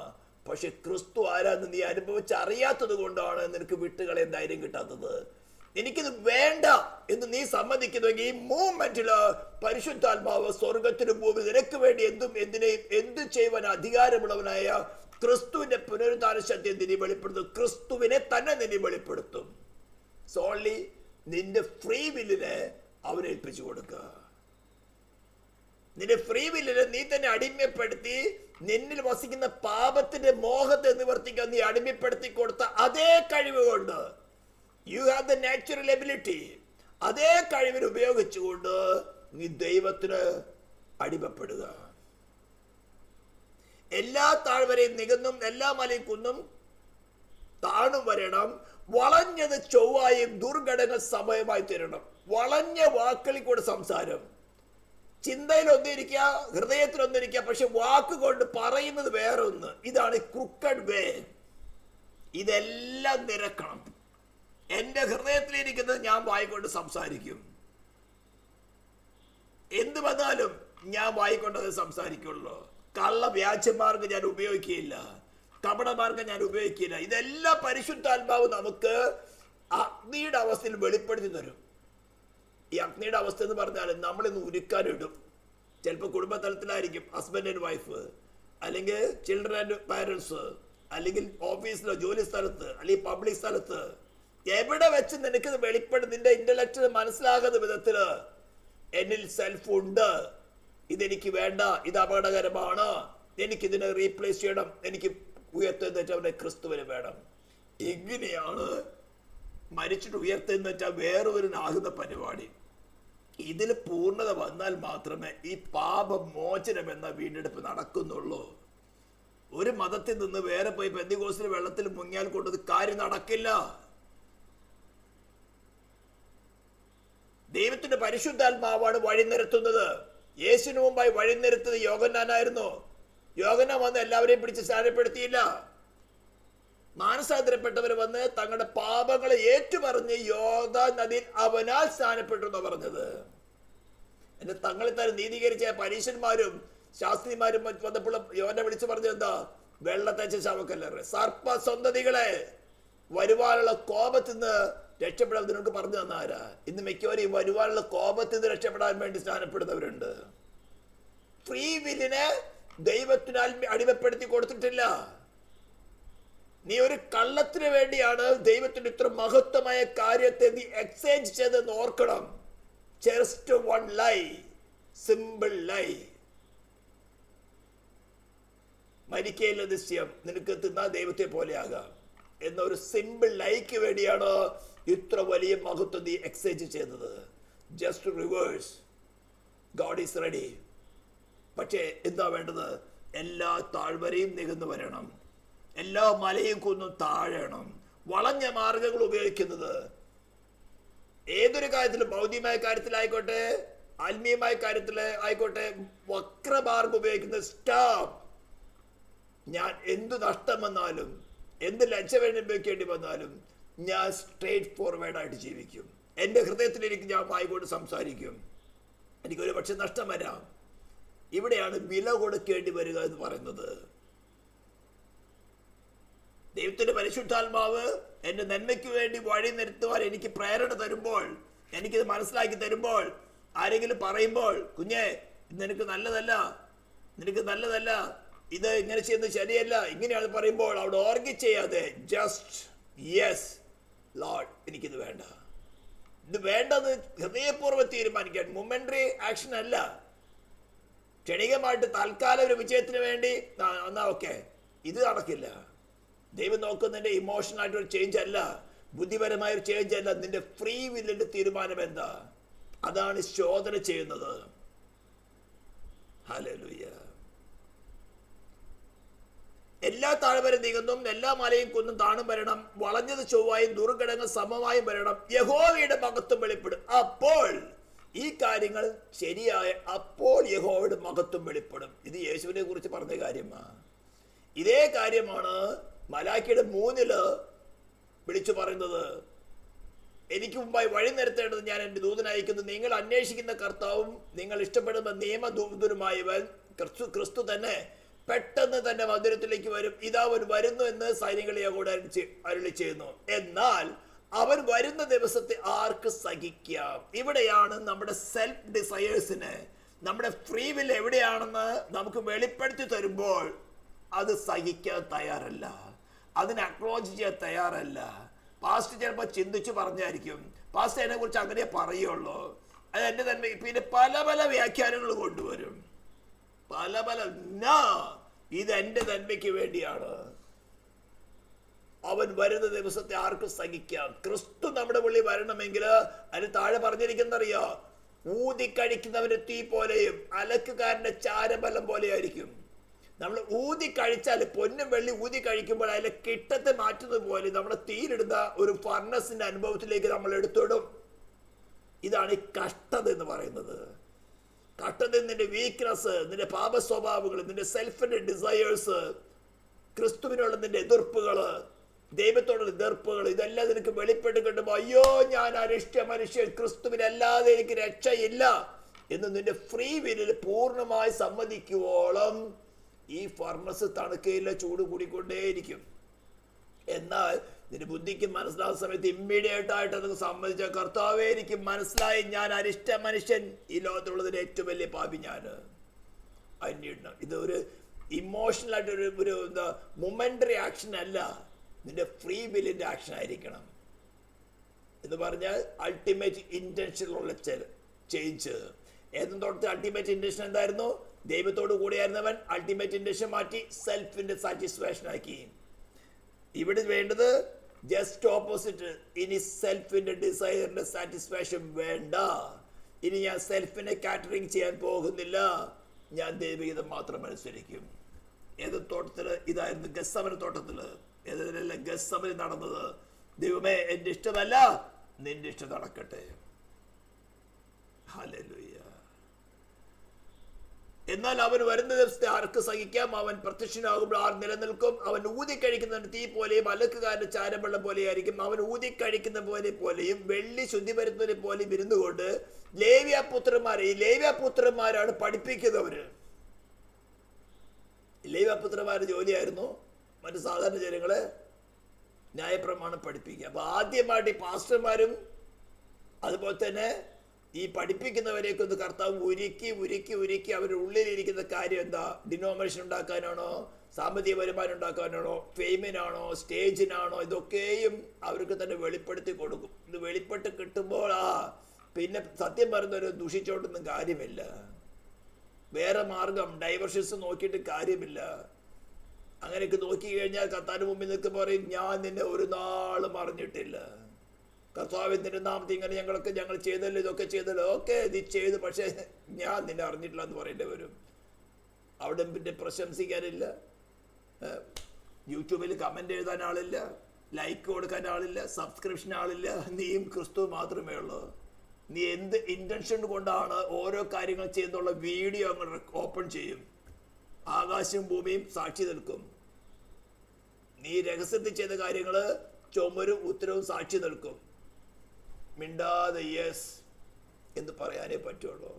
പക്ഷെ ക്രിസ്തു ആരാന്ന് നീ അനുഭവിച്ചറിയാത്തത് കൊണ്ടാണ് നിനക്ക് വിട്ടുകളയാൻ ധൈര്യം കിട്ടാത്തത്. എനിക്കിത് വേണ്ട എന്ന് നീ സമ്മതിക്കുന്നുവെങ്കിൽ ഈ മൂവ്മെന്റില് പരിശുദ്ധാത്മാവ് സ്വർഗത്തിനും ഭൂമി നിനക്ക് വേണ്ടി എന്തു ചെയ്യുവാൻ അധികാരമുള്ളവനായ ക്രിസ്തുവിന്റെ പുനരുദ്ധാന ശക്തി നിന്നെ വെളിപ്പെടുത്തും. ക്രിസ്തുവിനെ തന്നെ നിന്നെ വെളിപ്പെടുത്തും. സോൺലി നിന്റെ ഫ്രീ വില്ലിനെ അവനെ ഏൽപ്പിച്ചു കൊടുക്കുക. നിന്റെ ഫ്രീ വില്ലിനെ നീ തന്നെ അടിമപ്പെടുത്തി നിന്നിൽ വസിക്കുന്ന പാപത്തിന്റെ മോഹത്തെ നിവർത്തിക്കാൻ നീ അടിമപ്പെടുത്തി കൊടുത്ത അതേ കഴിവ് കൊണ്ട്, you have the natural ability, അതേ കഴിവിന് ഉപയോഗിച്ചുകൊണ്ട് നീ ദൈവത്തിന് അടിമപ്പെടുക. എല്ലാ താഴ്വരയും നികന്നും എല്ലാ മലയും കുന്നും താണും വരണം. വളഞ്ഞത് ചൊവ്വായും ദുർഘടങ്ങൾ സമയമായി തീരണം. വളഞ്ഞ വാക്കുകളിൽ കൂടെ സംസാരം, ചിന്തയിൽ ഒന്നിരിക്കുക, ഹൃദയത്തിൽ ഒന്നിരിക്കുക, പക്ഷെ വാക്കുകൊണ്ട് പറയുന്നത് വേറെ ഒന്ന്. ഇതാണ് ക്രൂക്കഡ് വേ. ഇതെല്ലാം നിരക്കണം. എന്റെ ഹൃദയത്തിലിരിക്കുന്നത് ഞാൻ വായിക്കൊണ്ട് സംസാരിക്കും. എന്ത് വന്നാലും ഞാൻ വായിക്കൊണ്ടത് സംസാരിക്കുള്ളൂ. കള്ള വ്യാജമാർഗം ഞാൻ ഉപയോഗിക്കുകയില്ല, കപടമാർഗം ഞാൻ ഉപയോഗിക്കില്ല. ഇതെല്ലാം പരിശുദ്ധാത്മാവ് നമുക്ക് അഗ്നിയുടെ അവസ്ഥയിൽ വെളിപ്പെടുത്തി തരും. ഈ അഗ്നിയുടെ അവസ്ഥ എന്ന് പറഞ്ഞാൽ നമ്മളിന്ന് ഉരുക്കാനിടും. ചിലപ്പോൾ കുടുംബതലത്തിലായിരിക്കും, ഹസ്ബൻഡ് ആൻഡ് വൈഫ്, അല്ലെങ്കിൽ ചിൽഡ്രൻ ആൻഡ് പാരൻസ്, അല്ലെങ്കിൽ ഓഫീസിലോ ജോലി സ്ഥലത്ത്, അല്ലെങ്കിൽ പബ്ലിക് സ്ഥലത്ത്, എവിടെ വെച്ച് നിനക്ക് വെളിപ്പെടും നിന്റെ ഇന്റലക്റ്റിന് മനസ്സിലാകുന്ന വിധത്തില് എന്നിൽ സെൽഫ് ഉണ്ട്, ഇതെനിക്ക് വേണ്ട, ഇത് അപകടകരമാണ്, എനിക്കിതിനെ റീപ്ലേസ് ചെയ്യണം, എനിക്ക് ഉയർത്തെന്ന് ക്രിസ്തുവിന് വേണം. എങ്ങനെയാണ് മരിച്ചിട്ട് ഉയർത്തെന്ന് വെച്ചാൽ വേറൊരുനാകുന്ന പരിപാടി. ഇതിൽ പൂർണ്ണത വന്നാൽ മാത്രമേ ഈ പാപമോചനം എന്ന വീണ്ടെടുപ്പ് നടക്കുന്നുള്ളൂ. ഒരു മതത്തിൽ നിന്ന് വേറെ പോയി പെന്തിക്കോസ്തിലെ വെള്ളത്തിൽ മുങ്ങിയാൽ കൊണ്ടത് കാര്യം നടക്കില്ല. ദൈവത്തിന്റെ പരിശുദ്ധാത്മാവാണ് വഴി നിരത്തുന്നത്. യേശുവിന് മുമ്പായി വഴി നിരത്തത് യോഹന്നാനായിരുന്നു. യോഹന്നാൻ വന്ന് എല്ലാവരെയും പിടിച്ച് സ്നാനപ്പെടുത്തിയില്ല. മാനസാന്തരപ്പെട്ടവർ വന്ന് തങ്ങളുടെ പാപങ്ങളെ ഏറ്റുപറഞ്ഞ് യോർദാൻ നദിയിൽ അവനാൽ സ്നാനപ്പെട്ടു എന്നാ പറഞ്ഞത്. എന്റെ തങ്ങളെ തന്നെ നീതീകരിച്ച പരീശന്മാരും ശാസ്ത്രിമാരും വന്നപ്പോൾ യോഹന്നാൻ വിളിച്ചു പറഞ്ഞത് എന്താ? വെള്ളത്തേച്ച ശവക്കല്ലറ് സർപ്പ സന്തതികളെ, വരുവാനുള്ള കോപത്തിൽ നിന്ന് രക്ഷപ്പെടാൻ നിനക്ക് പറഞ്ഞു തന്നാരാ? ഇന്ന് മിക്കവരും വരുവാനുള്ള കോപത്തിൽ നിന്ന് രക്ഷപ്പെടാൻ വേണ്ടി സ്നാനപ്പെടുന്നവരുണ്ട്. ഫ്രീ വില്ലിനെ ദൈവത്തിനാൽ അടിമപ്പെടുത്തി കൊടുത്തിട്ടില്ല. നീ ഒരു കള്ളത്തിന് വേണ്ടിയാണ് ദൈവത്തിന്റെ ഇത്ര മഹത്വമായ കാര്യത്തെ നീ എക്സ്ചേഞ്ച് ചെയ്തെന്ന് ഓർക്കണം. ജസ്റ്റ് വൺ ലൈ, സിമ്പിൾ ലൈ. മരിക്കയില്ല നിശ്ചയം, നിനക്ക് തിന്നാ ദൈവത്തെ പോലെ ആകാം എന്നൊരു സിമ്പിൾ ലൈക്ക് വേണ്ടിയാണ് ഇത്ര വലിയ മഹത്വം നീ എക്സ്ചേഞ്ച് ചെയ്തത്. Just reverse. God is ready. പക്ഷേ എന്താ വേണ്ടത്? എല്ലാ താഴ്വരയും നികന്നു വരണം, എല്ലാ മലയും കുന്നും താഴണം. വളഞ്ഞ മാർഗങ്ങൾ ഉപയോഗിക്കുന്നത് ഏതൊരു കാര്യത്തിലും, ഭൗതികമായ കാര്യത്തിലായിക്കോട്ടെ ആത്മീയമായ കാര്യത്തിൽ ആയിക്കോട്ടെ, വക്രമാർഗം ഉപയോഗിക്കുന്നത് സ്റ്റോപ്പ്. ഞാൻ എന്തു നഷ്ടം വന്നാലും എന്ത് ലജ്ജ അനുഭവിക്കേണ്ടി വന്നാലും ഞാൻ സ്ട്രേറ്റ് ഫോർവേഡായിട്ട് ജീവിക്കും. എൻ്റെ ഹൃദയത്തിലിരിക്കും, ഞാൻ വായിക്കൊണ്ട് സംസാരിക്കും. എനിക്കൊരു പക്ഷെ നഷ്ടം വരാം. ഇവിടെയാണ് വില കൊടുക്കേണ്ടി വരിക എന്ന് പറയുന്നത്. ദൈവത്തിന്റെ പരിശുദ്ധാത്മാവ് എന്റെ നന്മയ്ക്ക് വേണ്ടി വഴി നിരത്തുവാൻ എനിക്ക് പ്രേരണ തരുമ്പോൾ, എനിക്കിത് മനസ്സിലാക്കി തരുമ്പോൾ, ആരെങ്കിലും പറയുമ്പോൾ കുഞ്ഞെ നിനക്ക് നല്ലതല്ല, നിനക്ക് നല്ലതല്ല, ഇത് ഇങ്ങനെ ചെയ്യുന്നത് ശരിയല്ല, ഇങ്ങനെയാണ് പറയുമ്പോൾ അവിടെ ഓർഗി ചെയ്യാതെ ജസ്റ്റ് യെസ് ലോർഡ്, എനിക്കിത് വേണ്ട, ഇത് വേണ്ടെന്ന് ഹൃദയപൂർവ്വം തീരുമാനിക്കാൻ. മൊമെന്ററി ആക്ഷൻ അല്ല. ക്ഷണികമായിട്ട് തൽക്കാലം ഒരു വിജയത്തിന് വേണ്ടി എന്നാ ഓക്കെ, ഇത് നടക്കില്ല. ദൈവം നോക്കുന്നതിന്റെ ഇമോഷണൽ ആയിട്ടൊരു ചേഞ്ച് അല്ല, ബുദ്ധിപരമായ ഒരു ചേഞ്ച് അല്ല. നിന്റെ ഫ്രീ വില്ലിന്റെ തീരുമാനം എന്താ? അതാണ് ശോധന ചെയ്യുന്നത്. ഹല്ലേലൂയ. എല്ലാ താഴ്വര നീങ്ങുന്നും എല്ലാ മലയും കുന്നും താണും വരണം, വളഞ്ഞത് ചൊവ്വായും ദുർഘടങ്ങൾ സമമായും വരണം, യഹോവയുടെ മഹത്വം വെളിപ്പെടും. അപ്പോൾ ഈ കാര്യങ്ങൾ ശരിയായ അപ്പോൾ യഹോവയുടെ മഹത്വം വെളിപ്പെടും. ഇത് യേശുവിനെ കുറിച്ച് പറഞ്ഞ കാര്യമാണ്. ഇതേ കാര്യമാണ് മലാക്കിയുടെ 3 വിളിച്ചു പറയുന്നത്. എനിക്ക് മുമ്പായി വഴി നിരത്തേണ്ടത് ഞാൻ എൻ്റെ ദൂതനെ അയക്കുന്നു. നിങ്ങൾ അന്വേഷിക്കുന്ന കർത്താവും നിങ്ങൾ ഇഷ്ടപ്പെടുന്ന നിയമദൂതനുമായവൻ ക്രിസ്തു തന്നെ പെട്ടെന്ന് തന്നെ മന്ദിരത്തിലേക്ക് വരും. ഇതാ അവൻ വരുന്നു എന്ന് സൈനികളെ കൂടെ അരുളി ചെയ്യുന്നു. എന്നാൽ അവൻ വരുന്ന ദിവസത്തെ ആർക്ക് സഹിക്കാം? ഇവിടെയാണ് നമ്മുടെ സെൽഫ് ഡിസയേഴ്സിന്, നമ്മുടെ ഫ്രീ വിൽ എവിടെയാണെന്ന് നമുക്ക് വെളിപ്പെടുത്തി തരുമ്പോൾ അത് സഹിക്കാൻ തയ്യാറല്ല, അതിനെ അക്നോളജ് ചെയ്യാൻ തയ്യാറല്ല. പാസ്റ്റ് ചിലപ്പോൾ ചിന്തിച്ചു പറഞ്ഞായിരിക്കും, പാസ്റ്റ് അതിനെ കുറിച്ച് അങ്ങനെ പറയുള്ളൂ, അത് എൻ്റെ തന്നെ. പിന്നെ പല പല വ്യാഖ്യാനങ്ങൾ കൊണ്ടുവരും, പല പല. ഇത് എൻ്റെ നന്മയ്ക്ക് വേണ്ടിയാണ്. അവൻ വരുന്ന ദിവസത്തെ ആർക്കും സഹിക്കാം. ക്രിസ്തു നമ്മുടെ ഉള്ളിൽ വരണമെങ്കിൽ അതിന് താഴെ പറഞ്ഞിരിക്കുന്നറിയോ? ഊതിക്കഴിക്കുന്നവന്റെ തീ പോലെയും അലക്കുകാരന്റെ ചാരബലം പോലെയായിരിക്കും. നമ്മൾ ഊതി കഴിച്ചാൽ, പൊന്നും വെള്ളി ഊതി കഴിക്കുമ്പോൾ അതിലെ കിട്ടത്തെ മാറ്റുന്നത് പോലെ നമ്മുടെ തീയിലിടുന്ന ഒരു ഫർണസിന്റെ അനുഭവത്തിലേക്ക് നമ്മൾ എടുത്തിടും. ഇതാണ് ഈ കഷ്ടത എന്ന് പറയുന്നത്. കഷ്ടത നിന്റെ വീക്ക്നെസ്, നിന്റെ പാപ സ്വഭാവങ്ങൾ, നിന്റെ സെൽഫിന്റെ ഡിസയേഴ്സ്, ക്രിസ്തുവിനുള്ള നിന്റെ എതിർപ്പുകള്, ദൈവത്തോടുള്ള എതിർപ്പുകൾ, ഇതെല്ലാം നിനക്ക് വെളിപ്പെട്ട് കിട്ടുമ്പോൾ അയ്യോ ഞാൻ അരിഷ്ട മനുഷ്യൻ, ക്രിസ്തുവിനല്ലാതെ എനിക്ക് രക്ഷയില്ല എന്ന് നിന്റെ ഫ്രീ വില്ലിൽ പൂർണ്ണമായി സമ്മതിക്കുവോളം ഈ ഫർണസ് തണുക്കയില്ല, ചൂട് കൂടിക്കൊണ്ടേയിരിക്കും. എന്നാൽ നിന്റെ ബുദ്ധിക്ക് മനസ്സിലാകുന്ന സമയത്ത് ഇമ്മീഡിയറ്റ് ആയിട്ട് അത് സമ്മതിച്ച കർത്താവേ എനിക്ക് മനസ്സിലായി, ഞാൻ അരിഷ്ട മനുഷ്യൻ, ഈ ലോകത്തുള്ളതിന്റെ ഏറ്റവും വലിയ പാപി ഞാൻ. ഇത് ഒരു ഇമോഷണൽ ആയിട്ട് ഒരു എന്താ മൊമെന്ററി ആക്ഷൻ അല്ല, നിന്റെ ഫ്രീ വില്ലിന്റെ ആക്ഷൻ ആയിരിക്കണം. എന്ന് പറഞ്ഞാൽ അൾട്ടിമേറ്റ് ഇന്റൻഷനിലുള്ള ചേഞ്ച്. ഏതും തൊട്ട് അൾട്ടിമേറ്റ് ഇന്റൻഷൻ എന്തായിരുന്നു? ദൈവത്തോട് കൂടിയായിരുന്നവൻ അൾട്ടിമേറ്റ് ഇന്റൻഷൻ മാറ്റി സെൽഫിന്റെ സാറ്റിസ്ഫാക്ഷൻ ആക്കി. ഇവിടെ വേണ്ടത് ജസ്റ്റ് ഓപ്പോസിറ്റ്. ഇനി സെൽഫിന്റെ ഡിസൈറിന്റെ സാറ്റിസ്ഫാക്ഷൻ വേണ്ട. ഇനി ഞാൻ സെൽഫിനെ കാറ്ററിങ് ചെയ്യാൻ പോകുന്നില്ല, ഞാൻ ദൈവഗീതം മാത്രം അനുസരിക്കും. ഏത് തോട്ടത്തില്? ഇതായിരുന്നു ഗസ്സമന തോട്ടത്തില്. ഏതെല്ലാം ഗസ്സമനിൽ നടന്നത്? ദൈവമേ എന്റെ ഇഷ്ടമല്ല, നിന്റെ ഇഷ്ടം നടക്കട്ടെ. ഹല്ലേലൂയ. എന്നാൽ അവൻ വരുന്ന ദിവസത്തെ ആർക്ക് സഹിക്കാം? അവൻ പ്രത്യക്ഷനാകുമ്പോൾ ആർ നിലനിൽക്കും? അവൻ ഊതിക്കഴിക്കുന്ന തീ പോലെയും അലക്കുകാരന്റെ ചാരവെള്ളം പോലെയായിരിക്കും. അവൻ ഊതിക്കഴിക്കുന്ന പോലെയും വെള്ളി ശുദ്ധി വരുന്നതിനെ പോലെയും ഇരുന്നുകൊണ്ട് ലേവ്യപുത്രന്മാരെ, ഈ ലേവ്യപുത്രന്മാരാണ് പഠിപ്പിക്കുന്നവര്. ലേവ്യപുത്രന്മാരുടെ ജോലിയായിരുന്നു മറ്റു സാധാരണ ജനങ്ങളെ ന്യായപ്രമാണം പഠിപ്പിക്കുക. അപ്പൊ ആദ്യമായിട്ട് ഈ പാസ്റ്റർമാരും അതുപോലെ തന്നെ ഈ പഠിപ്പിക്കുന്നവരെയൊക്കെ ഒന്ന് കർത്താവ് ഉരുക്കി അവരുടെ ഉള്ളിലിരിക്കുന്ന കാര്യം എന്താ? ഡിനോമിനേഷൻ ഉണ്ടാക്കാനാണോ? സാമ്പത്തിക വരുമാനം ഉണ്ടാക്കാനാണോ? ഫെയിമിനാണോ? സ്റ്റേജിനാണോ? ഇതൊക്കെയും അവർക്ക് തന്നെ വെളിപ്പെടുത്തി കൊടുക്കും. ഇത് വെളിപ്പെട്ട് കിട്ടുമ്പോൾ പിന്നെ സത്യം പറയുന്നവർ ദുഷിച്ചോണ്ടൊന്നും കാര്യമില്ല. വേറെ മാർഗം ഡൈവേർഷൻസ് നോക്കിയിട്ട് കാര്യമില്ല. അങ്ങനെയൊക്കെ നോക്കി കഴിഞ്ഞാൽ കർത്താവിന്റെ മുമ്പിൽ നിൽക്കുമ്പോൾ പറയും, ഞാൻ നിന്നെ ഒരു നാളും അറിഞ്ഞിട്ടില്ല. കർത്താവിന്റെ നാമത്തിൽ ഇങ്ങനെ ഞങ്ങൾ ചെയ്തല്ലോ, ഇതൊക്കെ ചെയ്തല്ലോ. ഓക്കെ, നീ ചെയ്തു, പക്ഷെ ഞാൻ നിന്നെ അറിഞ്ഞിട്ടില്ല എന്ന് പറയേണ്ടി വരും. അവിടെ പിന്നെ പ്രശംസിക്കാനില്ല, യൂട്യൂബിൽ കമന്റ് എഴുതാൻ ആളില്ല, ലൈക്ക് കൊടുക്കാൻ ആളില്ല, സബ്സ്ക്രിപ്ഷൻ ആളില്ല. നീയും ക്രിസ്തു മാത്രമേ ഉള്ളൂ. നീ എന്ത് ഇന്റൻഷൻ കൊണ്ടാണ് ഓരോ കാര്യങ്ങൾ ചെയ്യുന്നുള്ള വീഡിയോ അങ്ങ് ഓപ്പൺ ചെയ്യും. ആകാശവും ഭൂമിയും സാക്ഷി നിൽക്കും. നീ രഹസ്യത്തിൽ ചെയ്ത കാര്യങ്ങള് ചുമരും ഉത്തരവും സാക്ഷി നിൽക്കും. മിണ്ടാതെ യെസ് എന്ന് പറയാനേ പറ്റുള്ളൂ.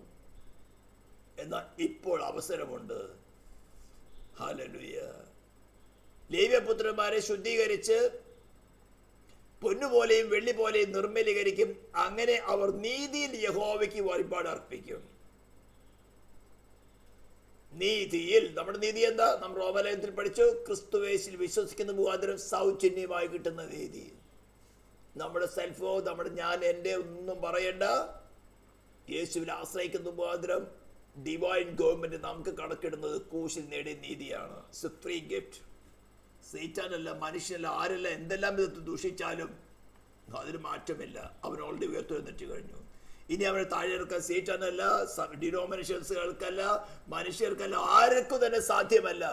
എന്നാൽ ഇപ്പോൾ അവസരമുണ്ട്. ഹല്ലേലൂയ. ലേവ്യപുത്രന്മാരെ ശുദ്ധീകരിച്ച് പൊന്നുപോലെയും വെള്ളി പോലെയും നിർമ്മലീകരിക്കും. അങ്ങനെ അവർ നീതിയിൽ യഹോവയ്ക്ക് വഴിപാട് അർപ്പിക്കും. നീതിയിൽ, നമ്മുടെ നീതി എന്താ? നമ്മൾ റോമാലേഖനത്തിൽ പഠിച്ചു, ക്രിസ്തുവേശിൽ വിശ്വസിക്കുന്ന മുഖാന്തരം സൗജന്യമായി കിട്ടുന്ന നീതി. നമ്മുടെ സെൽഫോ, നമ്മുടെ ഞാൻ എൻ്റെ ഒന്നും പറയണ്ട. യേശുവിൽ ആശ്രയിക്കുന്ന മുഖാന്തരം ഡിവൈൻ ഗവൺമെന്റ് നമുക്ക് കണക്കിടുന്നത് ക്രൂശിൽ നേടിയ നീതിയാണ്. Free gift. സൈറ്റാനല്ല, മനുഷ്യനല്ല, ആരല്ല എന്തെല്ലാം വിധത്തിൽ ദൂഷിച്ചാലും അതിന് മാറ്റമില്ല. അവൻ ഓൾറെഡി ഉയർത്തെഴുന്നേറ്റ് കഴിഞ്ഞു. ഇനി അവരെ താഴെ ഇറക്കാൻ സൈറ്റാനല്ല, ഡിനോമിനേഷൻസുകൾക്കല്ല, മനുഷ്യർക്കല്ല, ആർക്കും തന്നെ സാധ്യമല്ല.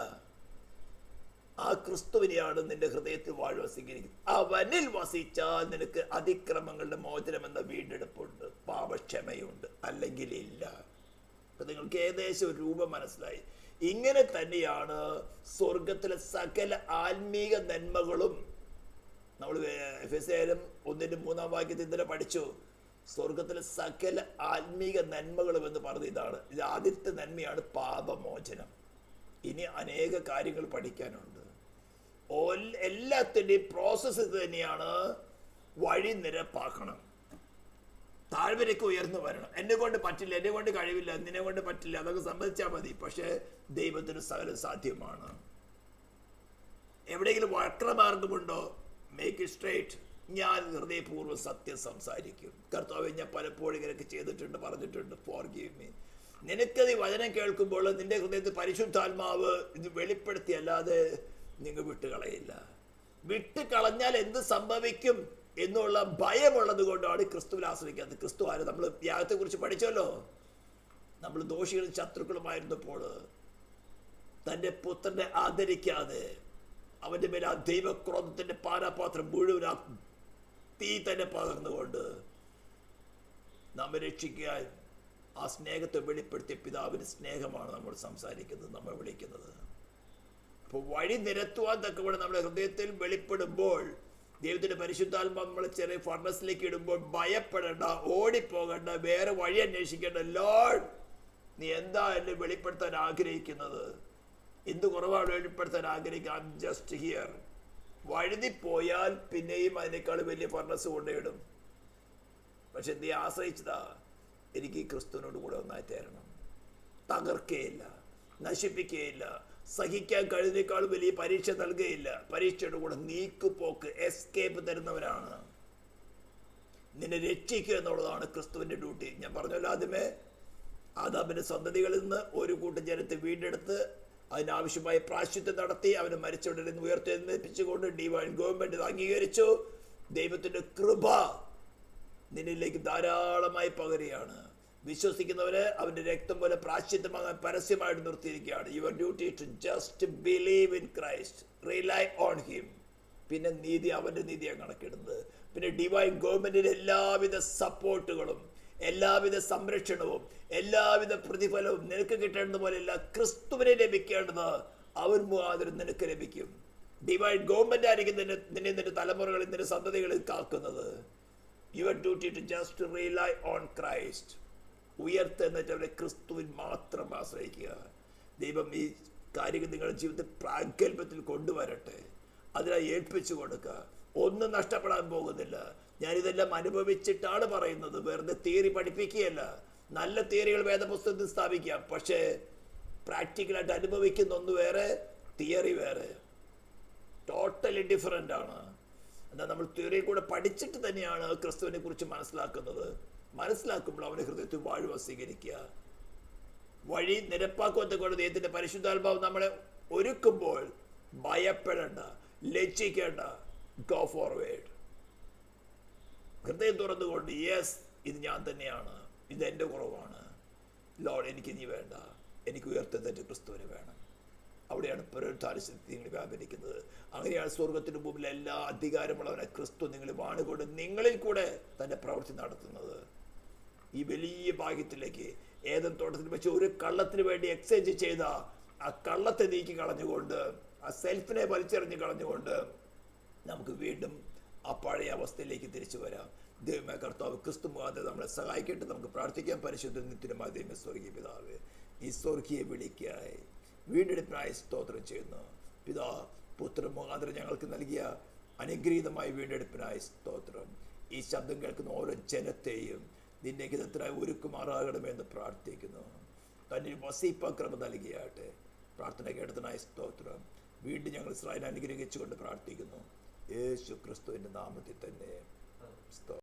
ആ ക്രിസ്തുവിനെയാണ് നിന്റെ ഹൃദയത്തിൽ വാഴുവാൻ സ്വീകരിക്കുന്നത്. അവനിൽ വസിച്ചാൽ നിനക്ക് അതിക്രമങ്ങളുടെ മോചനം എന്ന വീണ്ടെടുപ്പുണ്ട്, പാപക്ഷമയുണ്ട്, അല്ലെങ്കിൽ ഇല്ല. അപ്പൊ നിങ്ങൾക്ക് ഏകദേശം ഒരു രൂപം മനസ്സിലായി. ഇങ്ങനെ തന്നെയാണ് സ്വർഗത്തിലെ സകല ആത്മീക നന്മകളും. നമ്മൾ എഫെസ്യരും 1:3 വാക്യത്തിൽ ഇന്നലെ പഠിച്ചു. സ്വർഗത്തിലെ സകല ആത്മീക നന്മകളും എന്ന് പറഞ്ഞ ഇതാണ്. ഇത് ആദ്യത്തെ നന്മയാണ് പാപമോചനം. ഇനി അനേക കാര്യങ്ങൾ പഠിക്കാനുണ്ട്. എല്ലാത്തിൻ്റെയും പ്രോസസ്സ് ഇത് തന്നെയാണ്. വഴി നിരപ്പാക്കണം, താഴ്വരയ്ക്ക് ഉയർന്നു വരണം. എന്നെ കൊണ്ട് പറ്റില്ല, എന്നെ കൊണ്ട് കഴിവില്ല, നിന്നെ കൊണ്ട് പറ്റില്ല, അതൊക്കെ സമ്മതിച്ചാൽ മതി. പക്ഷെ ദൈവത്തിന് സകലം സാധ്യമാണ്. എവിടെയെങ്കിലും വക്രമാർഗമുണ്ടോ? Make it straight. ഞാൻ ഹൃദയപൂർവ്വം സത്യം സംസാരിക്കും. കർത്താവേ, ഞാൻ പലപ്പോഴും ഇങ്ങനെയൊക്കെ ചെയ്തിട്ടുണ്ട്, പറഞ്ഞിട്ടുണ്ട്, ഫോർഗീവ് മീ. നിനക്കത് ഈ വചനം കേൾക്കുമ്പോൾ നിന്റെ ഹൃദയത്തിൽ പരിശുദ്ധാത്മാവ് ഇത് വെളിപ്പെടുത്തിയല്ലാതെ നിങ്ങൾ വിട്ടുകളയില്ല. വിട്ടുകളഞ്ഞാൽ എന്ത് സംഭവിക്കും എന്നുള്ള ഭയമുള്ളത് കൊണ്ടാണ് ക്രിസ്തുവിൽ ആശ്രയിക്കാത്തത്. ക്രിസ്തു ആര്? നമ്മൾ യാഗത്തെ കുറിച്ച് പഠിച്ചല്ലോ. നമ്മൾ ദോഷികളും ശത്രുക്കളുമായിരുന്നപ്പോൾ തൻ്റെ പുത്രനെ ആദരിക്കാതെ അവൻ്റെ മേലെ ആ ദൈവക്രോധത്തിന്റെ പാനപാത്രം മുഴുവൻ ആ തീ തന്നെ പകർന്നുകൊണ്ട് നമ്മെ രക്ഷിക്കാൻ ആ സ്നേഹത്തെ വെളിപ്പെടുത്തിയ പിതാവിന്റെ സ്നേഹമാണ് നമ്മൾ സംസാരിക്കുന്നത്, നമ്മൾ വിളിക്കുന്നത്. അപ്പോൾ വഴി നിരത്തുവാൻ തക്കവണ്ണം നമ്മുടെ ഹൃദയത്തിൽ വെളിപ്പെടുമ്പോൾ ദൈവത്തിന്റെ പരിശുദ്ധാത്മാവ് നമ്മളെ ചെറിയ ഫർണസിലേക്ക് ഇടുമ്പോൾ ഭയപ്പെടേണ്ട, ഓടിപ്പോകേണ്ട, വേറെ വഴി അന്വേഷിക്കേണ്ട. ലോർഡ്, നീ എന്താ എന്നെ വെളിപ്പെടുത്താൻ ആഗ്രഹിക്കുന്നത്? എന്ത് കുറവാണ് വെളിപ്പെടുത്താൻ ആഗ്രഹിക്കുക? I am just here. വഴുതിപ്പോയാൽ പിന്നെയും അതിനേക്കാൾ വലിയ ഫർണസ് കൊണ്ടിടും. പക്ഷെ നീ ആശ്രയിച്ചതാ, എനിക്ക് ഈ ക്രിസ്തുവിനോട് കൂടെ ഒന്നായി ചേരണം. തകർക്കുകയില്ല, നശിപ്പിക്കുകയില്ല, സഹിക്കാൻ കഴിയുന്നേക്കാൾ വലിയ പരീക്ഷ നൽകുകയില്ല. പരീക്ഷയുടെ കൂടെ നീക്കുപോക്ക്, എസ്കേപ്പ് തരുന്നവരാണ്. നിന്നെ രക്ഷിക്കുക എന്നുള്ളതാണ് ക്രിസ്തുവിൻ്റെ ഡ്യൂട്ടി. ഞാൻ പറഞ്ഞല്ലോ ആദ്യമേ, ആദാമിൻ്റെ സന്തതികളിൽ നിന്ന് ഒരു കൂട്ടം ജനത്തെ വീണ്ടെടുത്ത് അതിനാവശ്യമായ പ്രായശ്ചിത്തം നടത്തി അവനെ മരിച്ചവരിൽ നിന്ന് ഉയർത്തെഴുന്നേൽപ്പിച്ചുകൊണ്ട് ഡിവൈൻ ഗവൺമെന്റ് അംഗീകരിച്ചു. ദൈവത്തിൻ്റെ കൃപ നിന്നിലേക്ക് ധാരാളമായി പകരുകയാണ്. വിശ്വസിക്കുന്നവരെ അവൻ്റെ രക്തം പോലെ പ്രായശ്ചിത്തമാകാൻ പരസ്യമായിട്ട് നിർത്തിയിരിക്കുകയാണ്. Your duty to just believe in Christ, rely on him. പിന്നെ നീതി അവൻ്റെ നീതിയാണ് കണക്കിടുന്നത്. പിന്നെ ഡിവൈൻ ഗവൺമെന്റിന്റെ എല്ലാവിധ സപ്പോർട്ടുകളും എല്ലാവിധ സംരക്ഷണവും എല്ലാവിധ പ്രതിഫലവും നിനക്ക് കിട്ടേണ്ടത് പോലെയല്ല, ക്രിസ്തുവിനെ ലഭിക്കേണ്ടത് അവൻ മുഖാന്തരം നിനക്ക് ലഭിക്കും. ഡിവൈൻ ഗവൺമെന്റ് ആയിരിക്കും നിന്നെ നിന്റെ തലമുറകളിൽ നിന്റെ സന്തതികളിൽ കാക്കുന്നത്. Your duty to just rely on Christ. ഉയർത്തെന്നിട്ടവരെ ക്രിസ്തുവിൽ മാത്രം ആശ്രയിക്കുക. ദൈവം ഈ കാര്യങ്ങൾ നിങ്ങളുടെ ജീവിതത്തിൽ പ്രാഗൽഭ്യത്തിൽ കൊണ്ടുവരട്ടെ. അതിനായി ഏൽപ്പിച്ചു കൊടുക്കുക. ഒന്നും നഷ്ടപ്പെടാൻ പോകുന്നില്ല. ഞാനിതെല്ലാം അനുഭവിച്ചിട്ടാണ് പറയുന്നത്, വെറുതെ തിയറി പഠിപ്പിക്കുകയല്ല. നല്ല തിയറികൾ വേദപുസ്തകത്തിൽ സ്ഥാപിക്കാം, പക്ഷേ പ്രാക്ടിക്കലായിട്ട് അനുഭവിക്കുന്ന ഒന്ന് വേറെ, തിയറി വേറെ, ടോട്ടലി ഡിഫറൻ്റ് ആണ്. എന്നാൽ നമ്മൾ തിയറി കൂടെ പഠിച്ചിട്ട് തന്നെയാണ് ക്രിസ്തുവിനെ കുറിച്ച് മനസ്സിലാക്കുന്നത്. മനസ്സിലാക്കുമ്പോൾ അവൻ്റെ ഹൃദയത്തിൽ വാഴുവ സ്വീകരിക്കുക. വഴി നിരപ്പാക്കുവത്തെ കൊണ്ട് ദൈവത്തിൻ്റെ പരിശുദ്ധാത്മാവ് നമ്മളെ ഒരുക്കുമ്പോൾ ഭയപ്പെടേണ്ട, ലജ്ജിക്കേണ്ട. Go forward. ഹൃദയം തുറന്നുകൊണ്ട്, യെസ്, ഇത് ഞാൻ തന്നെയാണ്, ഇതെൻ്റെ കുറവാണ്, ലോർഡ് എനിക്ക് നീ വേണ്ട, എനിക്ക് ഉയർത്തെഴുന്നേറ്റ ക്രിസ്തുവിന് വേണം. അവിടെയാണ് പുനരുദ്ധാനശക്തി നിങ്ങൾ വ്യാപരിക്കുന്നത്. അങ്ങനെയാണ് സ്വർഗത്തിന് മുമ്പിൽ എല്ലാ അധികാരമുള്ളവനെ ക്രിസ്തു നിങ്ങൾ വാണുകൊണ്ട് നിങ്ങളിൽ കൂടെ തൻ്റെ പ്രവൃത്തി നടത്തുന്നത്. ഈ വലിയ ഭാഗ്യത്തിലേക്ക് ഏതൻ തോട്ടത്തിൽ വെച്ച് ഒരു കള്ളത്തിന് വേണ്ടി എക്സ്ചേഞ്ച് ചെയ്ത ആ കള്ളത്തെ നീക്കി കളഞ്ഞുകൊണ്ട്, ആ സെൽഫിനെ വലിച്ചെറിഞ്ഞ് കളഞ്ഞുകൊണ്ട് നമുക്ക് വീണ്ടും ആ പഴയ അവസ്ഥയിലേക്ക് തിരിച്ചു വരാം. ദൈവമേ കർത്താവ് ക്രിസ്തു മുഖാന്തരം നമ്മളെ സഹായിക്കട്ടെ. നമുക്ക് പ്രാർത്ഥിക്കാം. പരിശുദ്ധ നിത്യമായ ദൈവമേ സ്വർഗീയ പിതാവേ, ഈ സ്വർഗീയ വിളിക്കായി വീണ്ടെടുപ്പിനായി സ്തോത്രം ചെയ്യുന്നു. പിതാ പുത്രൻ മുഖാന്തരം ഞങ്ങൾക്ക് നൽകിയ അനുഗ്രഹീതമായ വീണ്ടെടുപ്പിനായി സ്തോത്രം. ഈ ശബ്ദം കേൾക്കുന്ന ഓരോ ജനത്തെയും നിന്റെ ഹിതത്തിനായി ഒരുക്കുമാറാകണമെന്ന് പ്രാർത്ഥിക്കുന്നു. തന്നെ വസീപ്പക്രമം നൽകിയാട്ടെ. പ്രാർത്ഥന കേട്ടതിനായി സ്തോത്രം. വീണ്ടും ഞങ്ങൾ ഇസ്രായേലിനെ അനുഗ്രഹിച്ചുകൊണ്ട് പ്രാർത്ഥിക്കുന്നു. യേശു ക്രിസ്തുവിൻ്റെ നാമത്തിൽ തന്നെ സ്തോത്രം.